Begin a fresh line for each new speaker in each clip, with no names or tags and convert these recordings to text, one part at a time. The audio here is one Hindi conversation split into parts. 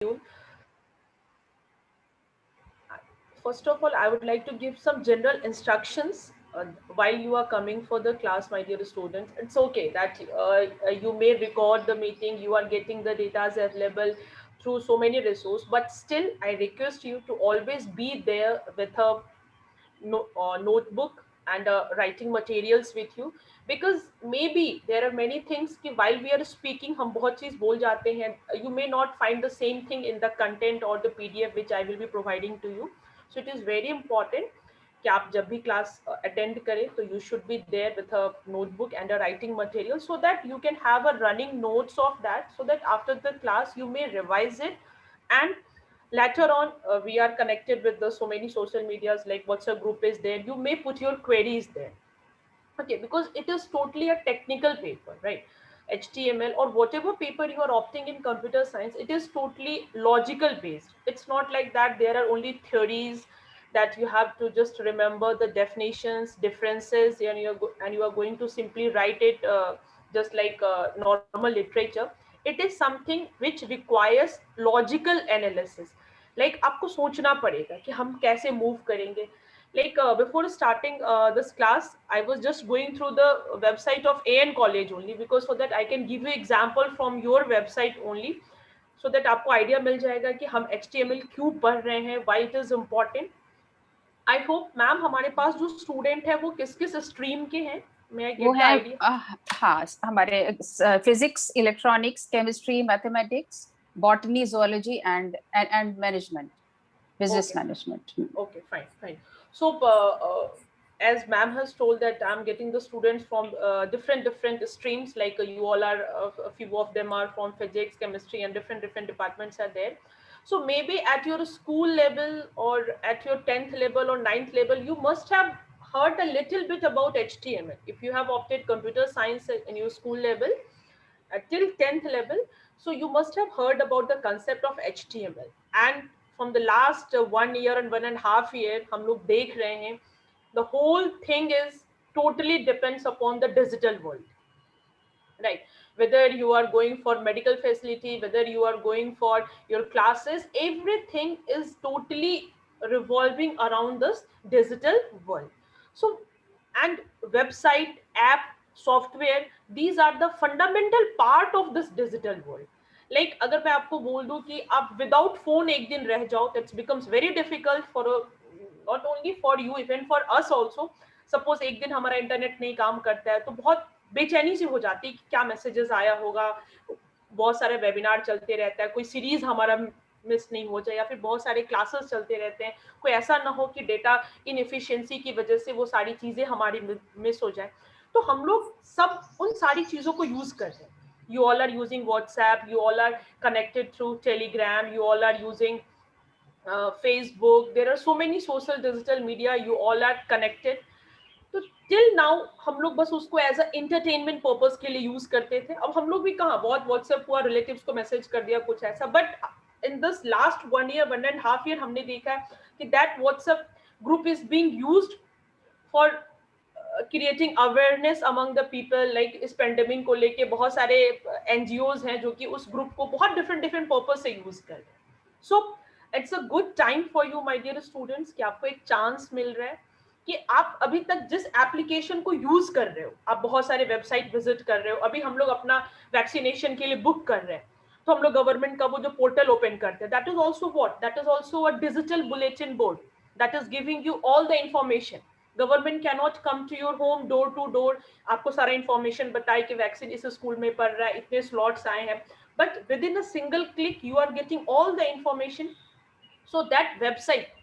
afternoon. First of all, I would like to give some general instructions while you are coming for the class, my dear students. It's okay that you may record the meeting, you are getting the data available through so many resources, but still, I request you to always be there with a notebook and writing materials with you, because maybe there are many things कि while we are speaking हम बहुत चीज बोल जाते हैं. You may not find the same thing in the content or the PDF which I will be providing to you. So it is very important कि आप जब भी क्लास अटेंड करें तो you should be there with a notebook and a writing material, so that you can have a running notes of that, so that after the class you may revise it. And later on, we are connected with the so many social medias, like WhatsApp group is there, you may put your queries there. Okay, because it is totally a technical paper, right? HTML or whatever paper you are opting in computer science, it is totally logical based. It's not like that there are only theories that you have to just remember the definitions, differences, and you are going to simply write it just like normal literature. It is something which requires logical analysis. Like आपको सोचना पड़ेगा कि हम कैसे मूव करेंगे. Like before starting this class, I was just going through the website of AN college only, because so that I can give you example from your website only, so that आपको idea मिल जाएगा कि हम HTML क्यों पढ़ रहे हैं, why it is important. I hope ma'am हमारे पास जो स्टूडेंट है वो किस किस स्ट्रीम के हैं. May I
वो
get the
है
idea?
हाँ, हमारे physics, electronics, chemistry, mathematics, botany, zoology and management, business
Okay.
Management.
Okay, fine, fine. So, as ma'am has told that I'm getting the students from different streams. Like you all are, a few of them are from physics, chemistry, and different departments are there. So maybe at your school level or at your 10th level or ninth level, you must have heard a little bit about HTML. If you have opted computer science in your school level, till 10th level, so you must have heard about the concept of HTML. And from the last 1 year and 1.5 year हम लोग देख रहे हैं, the whole thing is totally depends upon the digital world, right? Whether you are going for medical facility, whether you are going for your classes, everything is totally revolving around this digital world. So, and website, app, software, these are the fundamental part of this digital world. Like अगर मैं आपको बोल दूं कि आप without phone एक दिन रह जाओ, that becomes very difficult for a, not only for you, even for us also. Suppose एक दिन हमारा इंटरनेट नहीं काम करता है तो बहुत बेचैनी सी हो जाती है कि क्या मैसेजेस आया होगा. बहुत सारे वेबिनार चलते रहता है, कोई सीरीज हमारा मिस नहीं हो जाए, या फिर बहुत सारे क्लासेस चलते रहते हैं, कोई ऐसा ना हो कि डेटा इनएफिशिएंसी की वजह से वो सारी चीजें हमारी मिस हो जाए. तो हम लोग सब उन सारी चीजों को यूज कर रहे हैं. You all are using WhatsApp, you all are connected through Telegram, you all are using Facebook. There are so many social digital media, you all are connected. तो टिल नाउ हम लोग बस उसको एज अ एंटरटेनमेंट पर्पस के लिए यूज करते थे. अब हम लोग भी कहाँ बहुत व्हाट्सएप हुआ, रिलेटिव्स को मैसेज कर दिया, कुछ ऐसा. But in this last 1 year, 1.5 year हमने देखा है कि that WhatsApp group is being used for creating awareness among the people. Like इस पेंडेमिक को लेके बहुत सारे एनजीओज हैं जो कि उस ग्रुप को बहुत डिफरेंट डिफरेंट पर्पस से यूज कर रहे हैं. So it's a good time for you my dear students कि आपको एक चांस मिल रहा है कि आप अभी तक जिस एप्लीकेशन को यूज कर रहे हो, आप बहुत सारे वेबसाइट विजिट कर रहे हो. अभी हम लोग अपना वैक्सीनेशन के लिए बुक कर रहे हैं, तो हम लोग गवर्नमेंट का वो जो पोर्टल ओपन करते हैं, that is also what, that is also a digital bulletin board that is giving you all the information. Government can not come to your home door to door, आपको सारा इंफॉर्मेशन बताए कि वैक्सीन इस स्कूल में पड़ रहा है, इतने स्लॉट्स आए हैं, but within a single click you are getting all the information. So that website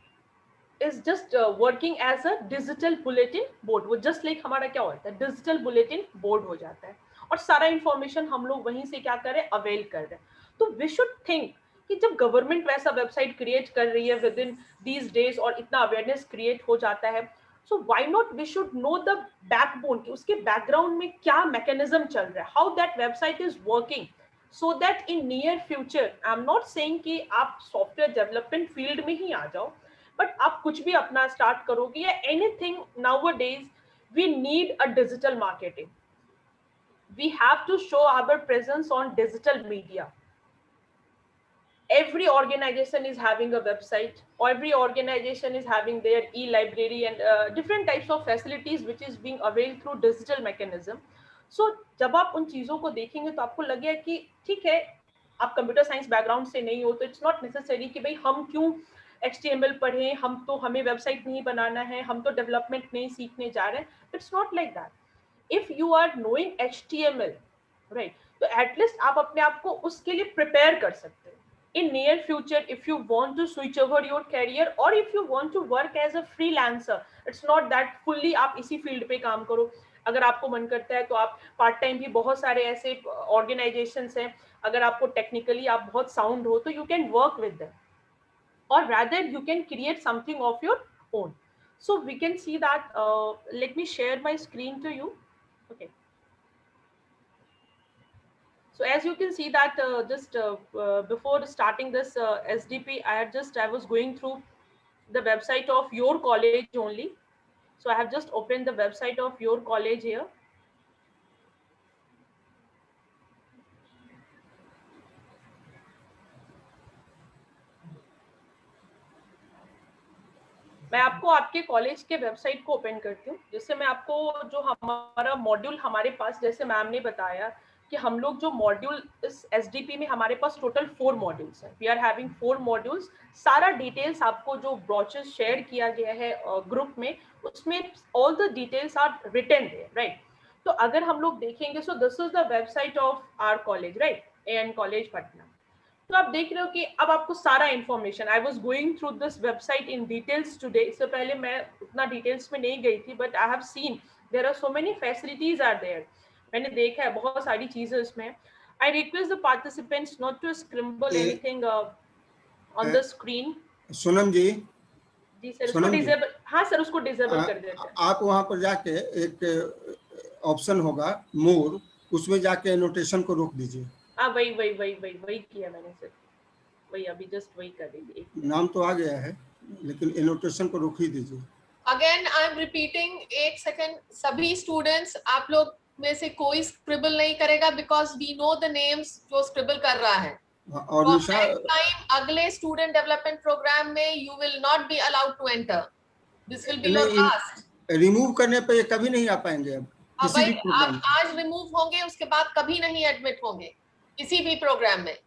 is just working as a digital bulletin board. वो just like हमारा क्या होता है, digital bulletin board हो जाता है, और सारा information हम लोग वहीं से क्या कर रहे हैं, avail कर रहे हैं. तो we should think कि जब गवर्नमेंट वैसा वेबसाइट क्रिएट कर रही है विद इन दीज डेज और इतना अवेयरनेस क्रिएट हो जाता है, so why not we should know the backbone कि उसके बैकग्राउंड में क्या मैकेनिज्म चल रहा है, how that website is working, so that in near future, I am not saying कि आप सॉफ्टवेयर डेवलपमेंट फील्ड में ही आ जाओ, बट आप कुछ भी अपना स्टार्ट करोगे या anything nowadays, we need a digital marketing. We have to show our presence on digital media. every organization is having a website, every organization is having their e-library and different types of facilities which is being availed through digital mechanism. So जब आप उन चीजों को देखेंगे तो आपको लगेगा कि ठीक है, आप कंप्यूटर साइंस बैकग्राउंड से नहीं हो तो इट्स नॉट नेसेसरी कि भाई हम क्यों HTML पढ़ें, हम तो हमें वेबसाइट नहीं बनाना है, हम तो डेवलपमेंट नहीं सीखने जा रहे हैं. It's not like that. If you are knowing HTML, right, तो एटलीस्ट आप अपने आप को उसके लिए प्रिपेयर कर सकते हैं. In near future, if you want to switch over your career or if you want to work as a freelancer, it's not that fully आप इसी फील्ड पे काम करो. अगर आपको मन करता है तो आप पार्ट टाइम भी बहुत सारे ऐसे ऑर्गेनाइजेशंस हैं, अगर आपको टेक्निकली आप बहुत साउंड हो तो you can work with them, or rather you can create something of your own. So we can see that, let me share my screen to you. Okay. So as you can see that just before starting this SDP, I was going through the website of your college only. So I have just opened the website of your college here. मैं आपको आपके कॉलेज के वेबसाइट को ओपन करती हूँ, जिससे मैं आपको जो हमारा मॉड्यूल हमारे पास, जैसे मैम ने बताया कि हम लोग जो मॉड्यूल इस SDP में हमारे पास टोटल 4 मॉड्यूल्स हैं. We are having 4 modules. सारा डिटेल्स आपको जो ब्रोचर शेयर किया गया है ग्रुप में, उसमें all the details are written there, right. तो अगर हम लोग देखेंगे, so this is the website of our college, right, AN college Patna. तो आप देख रहे हो कि अब आपको सारा information, I was going through this website in details today. इससे पहले मैं उतना डिटेल्स में नहीं गई थी, but I have seen there are so many facilities are there. मैंने देखा है बहुत सारी चीजें इसमें. I request the participants not to scramble anything on the screen.
Sonam ji,
जी सर, उसको डिसेबल, हाँ सर, उसको डिसेबल कर देते हैं.
आप वहां पर जाके एक ऑप्शन होगा मोर, उसमें जाके एनोटेशन को रोक दीजिए.
हाँ, वही किया मैंने सर, वही अभी जस्ट वही कर दीजिए.
नाम तो आ गया है, लेकिन एनोटेशन को रोक ही दीजिए.
अगेन आई एम रिपीटिंग, एक सेकंड, सभी स्टूडेंट्स, आप लोग में से कोई स्क्रिबल नहीं करेगा, because we know the names जो स्क्रिबल कर रहा है.
और निशा,
टाइम अगले स्टूडेंट डेवलपमेंट प्रोग्राम में you will not be allowed to enter. This will be your last.
Remove करने पे ये कभी नहीं आ पाएंगे. अब किसी भी प्रोग्राम,
आप आज रिमूव होंगे, उसके बाद कभी नहीं एडमिट होंगे किसी भी प्रोग्राम में.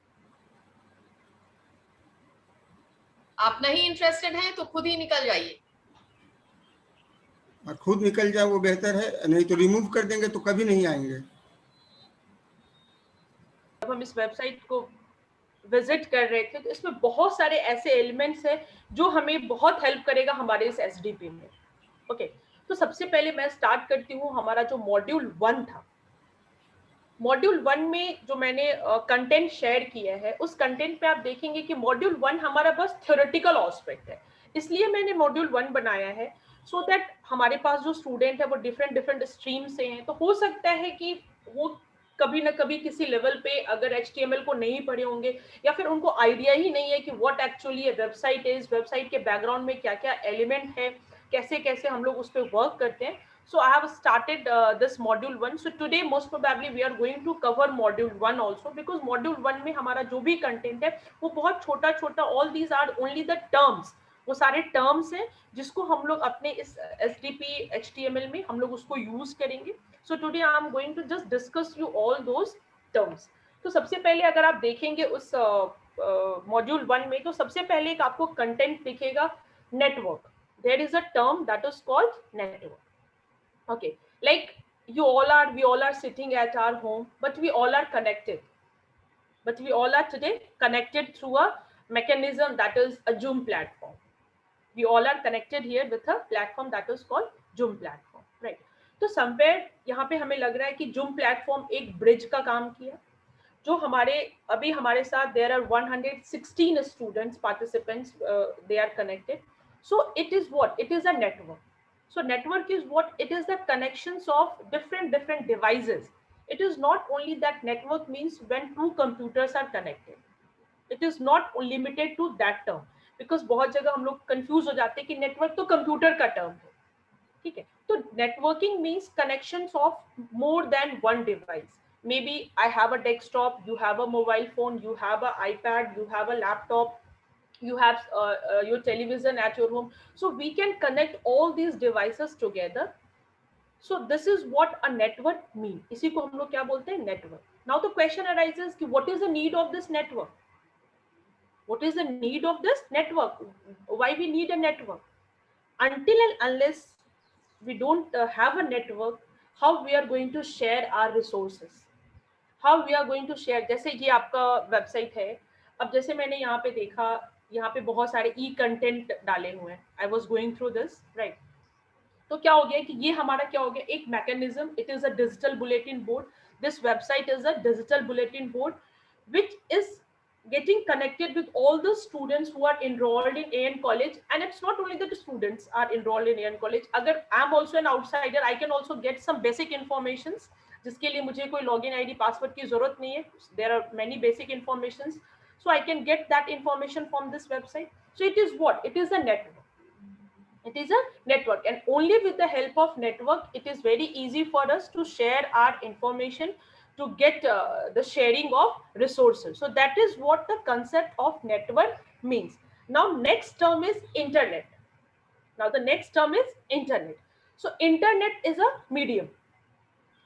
आप नहीं इंटरेस्टेड हैं तो खुद ही निकल जाइए.
खुद निकल जाए वो बेहतर है, नहीं तो रिमूव कर देंगे तो कभी नहीं आएंगे.
जब हम इस वेबसाइट को विजिट कर रहे थे तो इसमें बहुत सारे ऐसे एलिमेंट्स हैं जो हमें बहुत हेल्प करेगा हमारे इस SDP में. ओके, तो सबसे पहले मैं स्टार्ट करती हूँ हमारा जो मॉड्यूल 1 था. मॉड्यूल 1 में जो मैंने कंटेंट शेयर किया है, उस कंटेंट पे आप देखेंगे कि मॉड्यूल 1 हमारा बस थ्योरेटिकल एस्पेक्ट है. इसलिए मैंने मॉड्यूल 1 बनाया है, सो दैट हमारे पास जो स्टूडेंट है वो डिफरेंट स्ट्रीम से हैं. तो हो सकता है कि वो कभी ना कभी किसी लेवल पे अगर HTML को नहीं पढ़े होंगे, या फिर उनको आइडिया ही नहीं है कि what actually A website is, website के बैकग्राउंड में क्या क्या एलिमेंट है, कैसे कैसे हम लोग उस पर वर्क करते हैं. So I have started this module 1. So today most probably we are going to cover module 1 also, because module 1 में हमारा जो भी कंटेंट है वो बहुत छोटा छोटा, all these are only the terms, वो सारे टर्म्स हैं जिसको हम लोग अपने इस SDP HTML में हम लोग उसको यूज करेंगे. So today I am going to just discuss you all those terms. तो सबसे पहले अगर आप देखेंगे उस मॉड्यूल 1 में, तो सबसे पहले एक आपको कंटेंट दिखेगा network. There is a term that is called network. Okay, like we all are sitting at our home, but we all are connected. But we all are today connected through a mechanism that is a Zoom platform. We all are connected here with a platform that is called Zoom platform, right? तो somewhere यहाँ पे हमें लग रहा है कि Zoom platform एक bridge का काम किया, जो अभी हमारे साथ there are 116 students participants, they are connected. So it is what? It is a network. So network is what? It is the connections of different devices. It is not only that network means when two computers are connected. It is not limited to that term, because बहुत जगह हम लोग confuse हो जाते हैं कि network तो computer का term है, ठीक है. तो networking means connections of more than one device. maybe I have a desktop, you have a mobile phone, you have an iPad, you have a laptop, you have your television at your home. So we can connect all these devices together. So this is what a network means. इसी को हम लोग क्या बोलते हैं? Network. Now the question arises कि what is the need of this network? What is the need of this network? Why we need a network? Until and unless we don't have a network, how we are going to share our resources? How we are going to share? जैसे ये आपका वेबसाइट है, अब जैसे मैंने यहाँ पे देखा, यहाँ पे बहुत सारे ई कंटेंट डाले हुए हैं. I was going through this, right. तो क्या हो गया कि ये हमारा क्या हो गया, एक mechanism. It is a digital bulletin board. This website is a digital bulletin board which is getting connected with all the students who are enrolled in AN college. And it's not only that the students are enrolled in AN college. अगर I'm also an outsider, I can also get some basic informations जिसके लिए मुझे कोई login ID पासवर्ड की जरूरत नहीं है. There are many basic informations, so I can get that information from this website. So it is what? It is a network. It is a network, and only with the help of network it is very easy for us to share our information, to get the sharing of resources. So that is what the concept of network means. Now next term is internet. Now the next term is internet. So internet is a medium.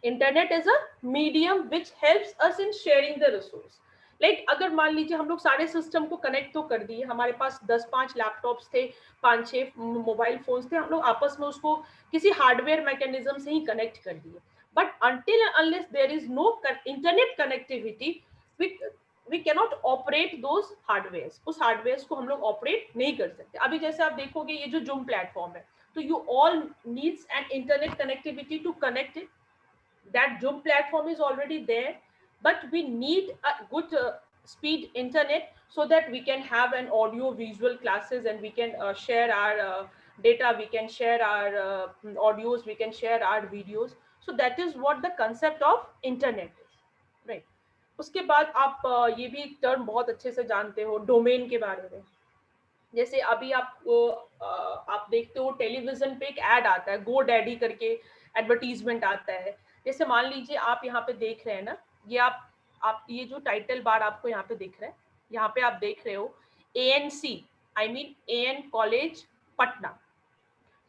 Internet is a medium which helps us in sharing the resource. Like अगर मान लीजिए हम लोग सारे सिस्टम को कनेक्ट तो कर दिए, हमारे पास 10-5 लैपटॉप्स थे, 5-6 मोबाइल फोन्स थे, हम लोग आपस में उसको किसी हार्डवेयर मैकेनिज्म से ही कनेक्ट कर दिए. But until unless there is no internet connectivity, we cannot operate those hardware. उस हार्डवेयर को हम लोग ऑपरेट नहीं कर सकते. अभी जैसे आप देखोगे ये जो जूम प्लेटफॉर्म है, तो you all needs an internet connectivity to connect it. That Zoom platform is already there, but we need a good speed internet so that we can have an audio visual classes, and we can share our data, we can share our audios, we can share our videos. So that is what the concept of internet is, right? उसके बाद आप ये भी टर्म बहुत अच्छे से जानते हो, डोमेन के बारे में. जैसे अभी आपको आप देखते हो टेलीविजन पे एक ऐड आता है, गो डैडी करके एडवर्टीजमेंट आता है. जैसे मान लीजिए आप यहाँ पे देख रहे हैं ना, ये आप ये जो टाइटल बार आपको यहाँ पे दिख रहा है, यहाँ पे आप देख रहे हो ANC, I mean AN college Patna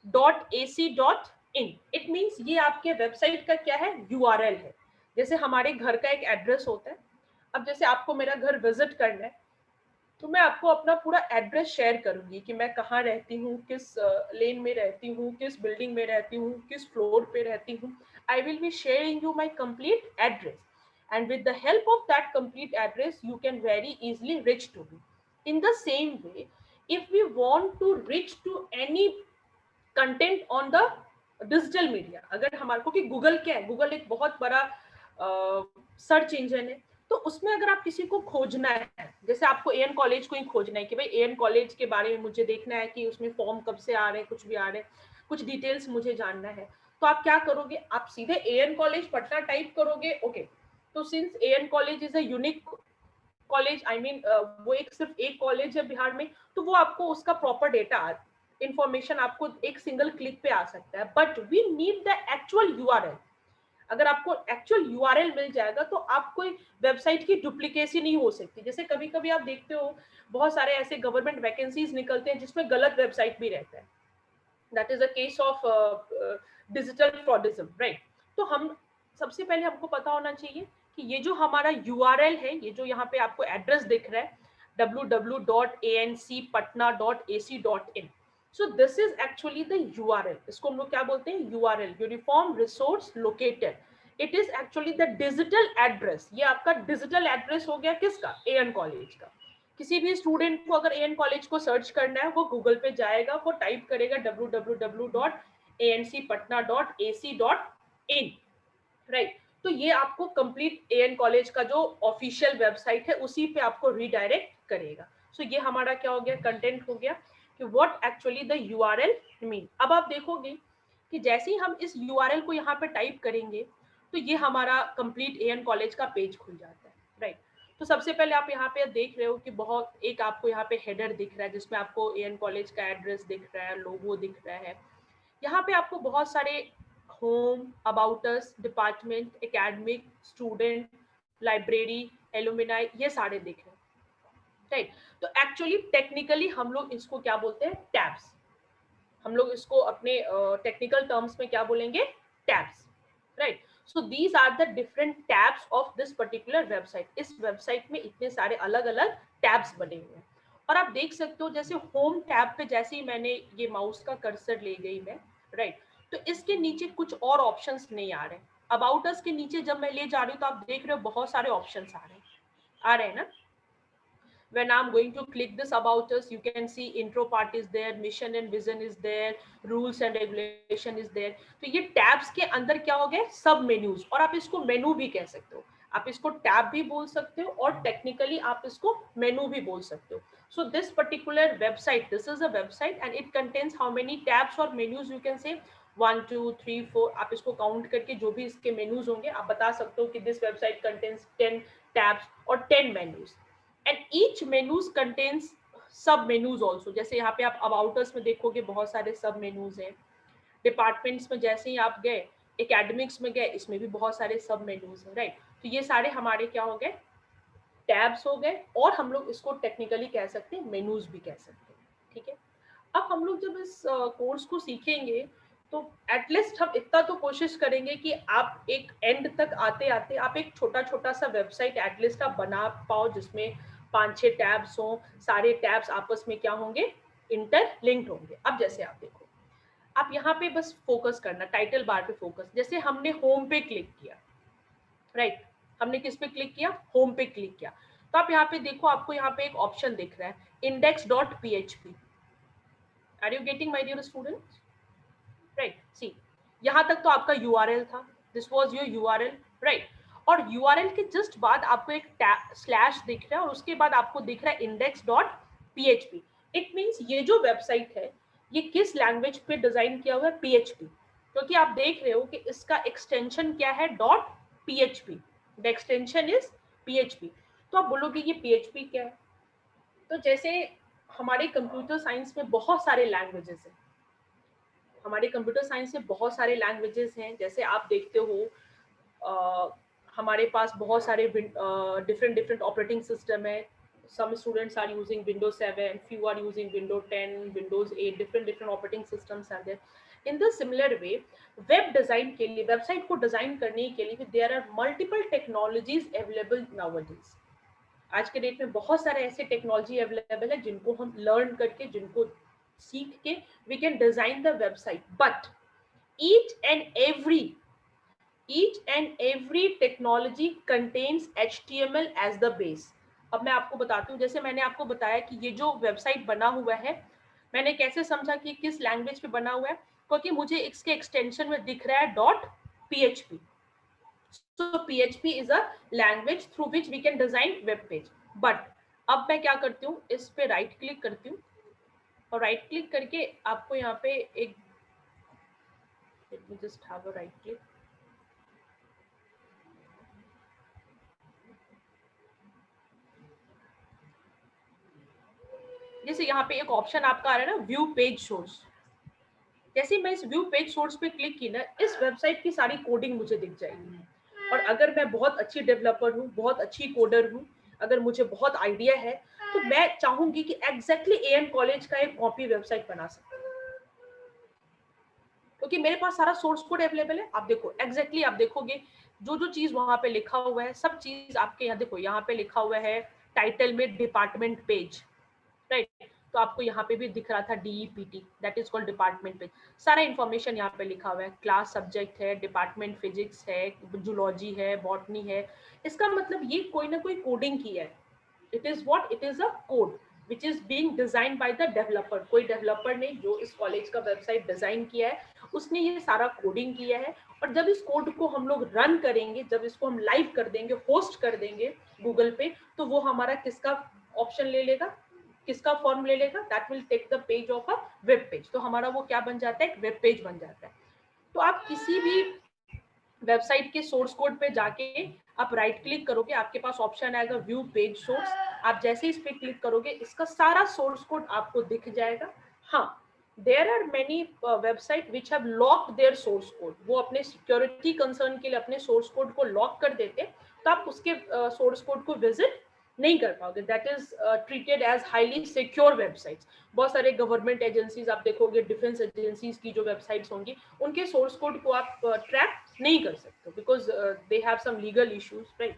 .ac.in. It means ये आपके वेबसाइट का क्या है, URL है. जैसे हमारे घर का एक एड्रेस होता है. अब जैसे आपको मेरा घर विजिट करना है, तो मैं आपको अपना पूरा एड्रेस शेयर करूंगी कि मैं कहाँ रहती हूँ, किस लेन में रहती हूँ, किस बिल्डिंग में रहती हूँ, किस फ्लोर पे रहती हूँ. आई will be sharing you my complete address, and with the help of that complete address you can very easily reach to me. In the same way, if we want to reach to any content on the digital media, अगर हमारे को कि गूगल क्या है, गूगल एक बहुत बड़ा सर्च इंजन है. तो उसमें अगर आप किसी को खोजना है, जैसे आपको AN कॉलेज को ही खोजना है कि भाई AN कॉलेज के बारे में मुझे देखना है कि उसमें फॉर्म कब से आ रहे हैं, कुछ भी आ रहे हैं, कुछ डिटेल्स मुझे जानना है, तो आप क्या करोगे, आप सीधे AN कॉलेज पटना टाइप करोगे. ओके, तो since AN college is a unique college, I mean वो एक सिर्फ एक कॉलेज है बिहार में, तो वो आपको उसका प्रॉपर डेटा इंफॉर्मेशन आपको एक सिंगल क्लिक पे आ सकता है. But we need the actual URL. अगर आपको एक्चुअल URL मिल जाएगा तो आप कोई वेबसाइट की डुप्लीकेसी नहीं हो सकती. जैसे कभी कभी आप देखते हो बहुत सारे ऐसे गवर्नमेंट वैकेंसीज निकलते हैं जिसमें गलत वेबसाइट भी रहता है. That is a case of digital fraudism, right. तो हम सबसे पहले हमको पता होना चाहिए कि ये जो हमारा URL है, ये जो यहाँ पे आपको एड्रेस दिख रहा है www.ancpatna.ac.in. So this is actually the URL. इसको हम लोग क्या बोलते हैं, URL, uniform resource locator. It is actually the digital address. ये आपका डिजिटल एड्रेस हो गया किसका, AN कॉलेज का. किसी भी स्टूडेंट को अगर AN कॉलेज को सर्च करना है, वो गूगल पे जाएगा, वो टाइप करेगा www.ancpatna.ac.in, राइट. तो ये आपको कंप्लीट AN कॉलेज का जो ऑफिशियल वेबसाइट है उसी पे आपको रीडायरेक्ट करेगा. सो ये हमारा क्या हो गया, कंटेंट हो गया कि what actually the URL mean. अब आप देखोगे कि जैसे ही हम इस URL को यहाँ पे टाइप करेंगे तो ये हमारा कंप्लीट AN कॉलेज का पेज खुल जाता है, राइट. तो सबसे पहले आप यहाँ पे देख रहे हो कि बहुत एक आपको यहाँ पे हेडर दिख रहा है जिसमें आपको AN कॉलेज का एड्रेस दिख रहा है, लोगो दिख रहा है. यहाँ पे आपको बहुत सारे home, about us, department, academic, student, library, alumni, ये सारे दिख रहे हैं, राइट। तो एक्चुअली टेक्निकली हम लोग इसको क्या बोलते हैं, टैब्स। हम लोग इसको अपने टेक्निकल टर्म्स में क्या बोलेंगे, tabs, right. So these are the different tabs of this particular website. इस वेबसाइट में इतने सारे अलग अलग टैब्स बने हुए हैं। और आप देख सकते हो जैसे होम टैब पे जैसे ही मैंने ये माउस का कर्सर ले गई मैं, राइट, तो इसके नीचे कुछ और ऑप्शंस नहीं आ रहे। अबाउट अस के नीचे जब मैं ले जा रही हूँ तो आप देख रहे हो बहुत सारे ऑप्शंस आ रहे हैं ना। When I'm going to click this about us, you can see intro part is there, mission and vision is there, rules and regulation is there. तो ये टैब्स के अंदर क्या हो गए, सब मेन्यूज, और आप इसको मेनू भी कह सकते हो, आप इसको टैब भी बोल सकते हो और टेक्निकली आप इसको मेनू भी बोल सकते हो। So this particular website, this is a website and it contains how many tabs or menus, you can say 1 2 3 4, आप इसको काउंट करके जो भी इसके मेन्यूज होंगे आप बता सकते हो कि दिस वेबसाइट कंटेन्स 10 टैब्स और 10 menus. and each menus contains सब मेन्यूज ऑल्सो। जैसे यहाँ पे आप अबाउट अस में देखोगे बहुत सारे सब मेन्यूज हैं, डिपार्टमेंट्स में जैसे ही आप गए, एकेडमिक्स में गए, इसमें भी बहुत सारे सब मेन्यूज हैं, राइट। तो ये सारे हमारे क्या हो गए, टैब्स हो गए, और हम लोग इसको टेक्निकली कह सकते हैं मेन्यूज भी कह सकते हैं, ठीक है। अब हम लोग जब इस कोर्स को सीखेंगे तो एटलीस्ट हम इतना तो कोशिश करेंगे कि आप एक एंड तक आते आते आप एक छोटा छोटा सा वेबसाइट एटलीस्ट आप बना पाओ जिसमें 5-6 टैब्स हों, सारे टैब्स आपस में क्या होंगे, इंटरलिंक्ड होंगे। अब जैसे आप देखो, आप यहाँ पे बस फोकस करना, टाइटल बार पे फोकस। जैसे हमने होम पे क्लिक किया, राइट, हमने किस पे क्लिक किया, होम पे क्लिक किया, तो आप यहाँ पे देखो, आपको यहाँ पे एक ऑप्शन दिख रहा है index.php। Are you getting my dear students, right. See, यहाँ तक तो आपका यूआरएल था, this was your URL, right. और यूआरएल के जस्ट बाद आपको एक स्लैश दिख रहा है और उसके बाद आपको दिख रहा है index.php। इट मींस ये जो वेबसाइट है ये किस लैंग्वेज पे डिजाइन किया हुआ है, PHP, क्योंकि आप देख रहे हो कि इसका एक्सटेंशन क्या है, .php, the extension is PHP। तो आप बोलोगे ये PHP क्या है, तो जैसे हमारे कंप्यूटर साइंस में बहुत सारे लैंग्वेजेस हैं, हमारे कंप्यूटर साइंस में बहुत सारे लैंग्वेजेस हैं। जैसे आप देखते हो हमारे पास बहुत सारे डिफरेंट डिफरेंट ऑपरेटिंग सिस्टम है। some students are using Windows 7, few are using Windows 10, Windows 8, different operating systems are there. In the similar way, web design के लिए, वेबसाइट को डिजाइन करने के लिए there are multiple technologies available nowadays। आज के डेट में बहुत सारे ऐसे टेक्नोलॉजी अवेलेबल है जिनको हम लर्न करके, जिनको सीख के we can design the website, but each and every technology contains HTML as the base। अब मैं आपको बताती हूँ, जैसे मैंने आपको बताया कि ये जो वेबसाइट बना हुआ है, मैंने कैसे समझा कि किस लैंग्वेज पे बना हुआ है, क्योंकि मुझे इसके एक्सटेंशन में दिख रहा है .php। So PHP is a language through which we can design web page। But अब मैं क्या करती हूँ, इस पे राइट क्लिक करती हूँ और राइट क्लिक करके आपको यहाँ पे एक, let me just have a right click, जैसे यहाँ पे एक ऑप्शन आपका आ रहा है ना, व्यू पेज सोर्स। जैसे मैं इस व्यू पेज सोर्स पे क्लिक की ना, इस वेबसाइट की सारी कोडिंग मुझे दिख जाएगी। और अगर मैं बहुत अच्छी डेवलपर हूँ, बहुत अच्छी कोडर हूँ, अगर मुझे बहुत आइडिया है, तो मैं चाहूंगी कि एग्जैक्टली AM कॉलेज का एक कॉपी वेबसाइट बना सकूं, क्योंकि मेरे पास सारा सोर्स कोड अवेलेबल है। आप देखो एग्जैक्टली, आप देखोगे जो जो चीज वहां पे लिखा हुआ है, सब चीज आपके यहाँ देखो, यहाँ पे लिखा हुआ है टाइटल में डिपार्टमेंट पेज, राइट। तो आपको यहाँ पे भी दिख रहा था DEPT, that is called department page. सारा इंफॉर्मेशन यहाँ पे लिखा हुआ है, क्लास सब्जेक्ट है, डिपार्टमेंट फिजिक्स है, जूलॉजी है, बॉटनी है। इसका मतलब ये कोई ना कोई कोडिंग की है। It is what, it is a code which is being designed by the developer। कोई डेवलपर ने जो इस कॉलेज का वेबसाइट डिजाइन किया है, उसने ये सारा कोडिंग किया है। और जब इस कोड को हम लोग रन करेंगे, जब इसको हम लाइव कर देंगे, होस्ट कर देंगे गूगल पे, तो वो हमारा किसका ऑप्शन ले लेगा, किसका फॉर्म ले लेगा, that will take the page of a web page. तो हमारा वो क्या बन जाता है, एक वेब पेज बन जाता है। तो आप किसी भी वेबसाइट के सोर्स कोड पे जाके आप राइट क्लिक करोगे, आपके पास ऑप्शन आएगा व्यू पेज सोर्स। आप जैसे इस पे क्लिक करोगे, इसका सारा सोर्स कोड आपको दिख जाएगा। हाँ, there are many website which have locked their source code. वो अपने security concern के लिए अपने source code को lock कर देते, तो आप उसके source code को visit नहीं कर पाओगे. That is treated as highly secure websites. बहुत सारे गवर्नमेंट एजेंसीज आप देखोगे, डिफेंस एजेंसीज की जो वेबसाइट्स होंगी, उनके सोर्स कोड को आप ट्रैक नहीं कर सकते because they have some legal issues, right.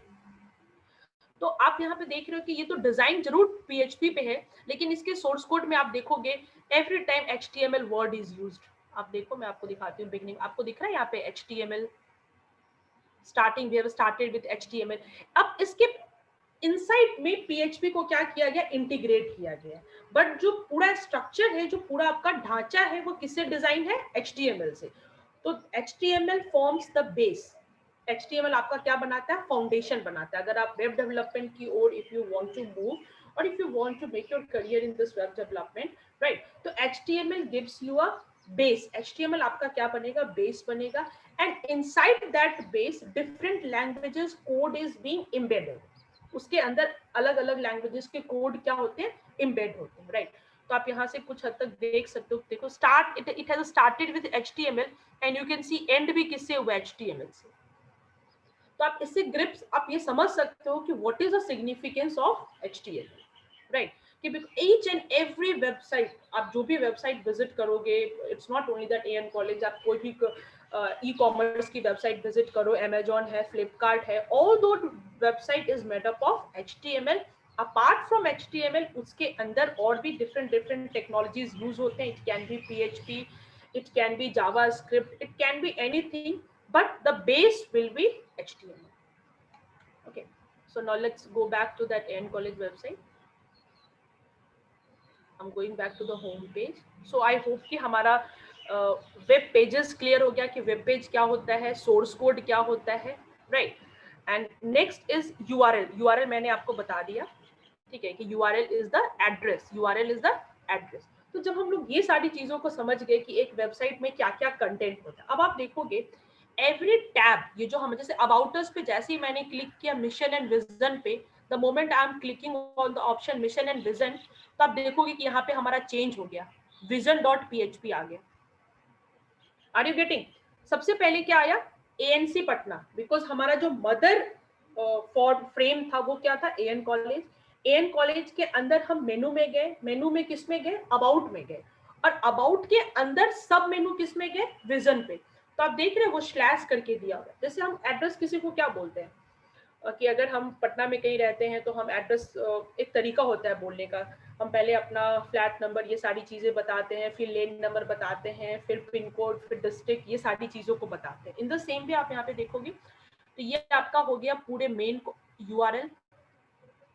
तो आप यहाँ पे देख रहे हो कि ये तो डिजाइन जरूर PHP पे है, लेकिन इसके सोर्स कोड में आप देखोगे every time HTML word is used. आप देखो, मैं आपको दिखाती हूँ. बिगनिंग आपको दिख रहा है यहाँ पे HTML, starting we have started with HTML. अब इसके इनसाइड में PHP को क्या किया गया, इंटीग्रेट किया गया. बट जो पूरा स्ट्रक्चर है, जो पूरा आपका ढांचा है, वो किससे डिजाइन है, HTML से. तो HTML forms the base. HTML आपका क्या बनाता है, फाउंडेशन बनाता है. अगर आप वेब डेवलपमेंट की ओर if you want to move और if you want to make your career in this web development, right, तो HTML gives you a base. HTML आपका क्या बनेगा, बेस बनेगा. And inside that base different languages code is being embedded. उसके अंदर अलग अलग लैंग्वेजेस के कोड क्या होते हैं, एम्बेड होते हैं, राइट. तो आप यहाँ से कुछ हद तक देख सकते हो. देखो, start it has started with HTML and you can see and भी किससे हुआ, HTML से. तो आप इससे ग्रिप्स आप ये समझ सकते हो कि what is the significance of HTML, right. कि ईच एंड एवरी वेबसाइट, आप जो भी वेबसाइट विजिट करोगे, it's not only that AN college, आप कोई भी ई-कॉमर्स की वेबसाइट विजिट करो, Amazon है, फ्लिपकार्ट है, ऑल दो website is made up of HTML. Apart from HTML उसके अंदर और भी डिफरेंट टेक्नोलॉजीज यूज होते हैं. It can B PHP, it can be JavaScript, it can be anything, but the base will be HTML. Okay, so now let's go back to that AN College website. I'm going back to the home page. So I hope कि हमारा वेब पेजेस क्लियर हो गया कि वेब पेज क्या होता है, सोर्स कोड क्या होता है, right. And next is URL. URL मैंने आपको बता दिया, ठीक है, कि URL is the address. URL is the address. तो जब हम लोग ये सारी चीजों को समझ गए कि एक वेबसाइट में क्या क्या कंटेंट होता है, अब आप देखोगे एवरी टैब, ये जो हम जैसे अबाउट अस पे जैसे ही मैंने क्लिक किया मिशन एंड विजन पे, the moment I am clicking on the option mission and vision, तो आप देखोगे कि यहाँ पे हमारा चेंज हो गया, vision.php आ गया. Are you getting? सबसे पहले क्या आया, ANC पटना, बिकॉज हमारा जो मदर फॉर फ्रेम था वो क्या था, AN कॉलेज. AN कॉलेज के अंदर हम मेनू में गए, मेनू में किस में गए, अबाउट में गए, और अबाउट के अंदर सब मेनू किस में गए, विजन पे. तो आप देख रहे हैं वो स्लैश करके दिया हुआ है. जैसे हम एड्रेस किसी को क्या बोलते हैं, कि अगर हम पटना में कहीं रहते हैं तो हम एड्रेस, एक तरीका होता है बोलने का, हम पहले अपना फ्लैट नंबर, ये सारी चीजें बताते हैं, फिर लेन नंबर बताते हैं, फिर पिन कोड, फिर डिस्ट्रिक्ट, ये सारी चीजों को बताते हैं. इन द सेम वे आप यहाँ पे देखोगे तो ये आपका हो गया पूरे मेन URL.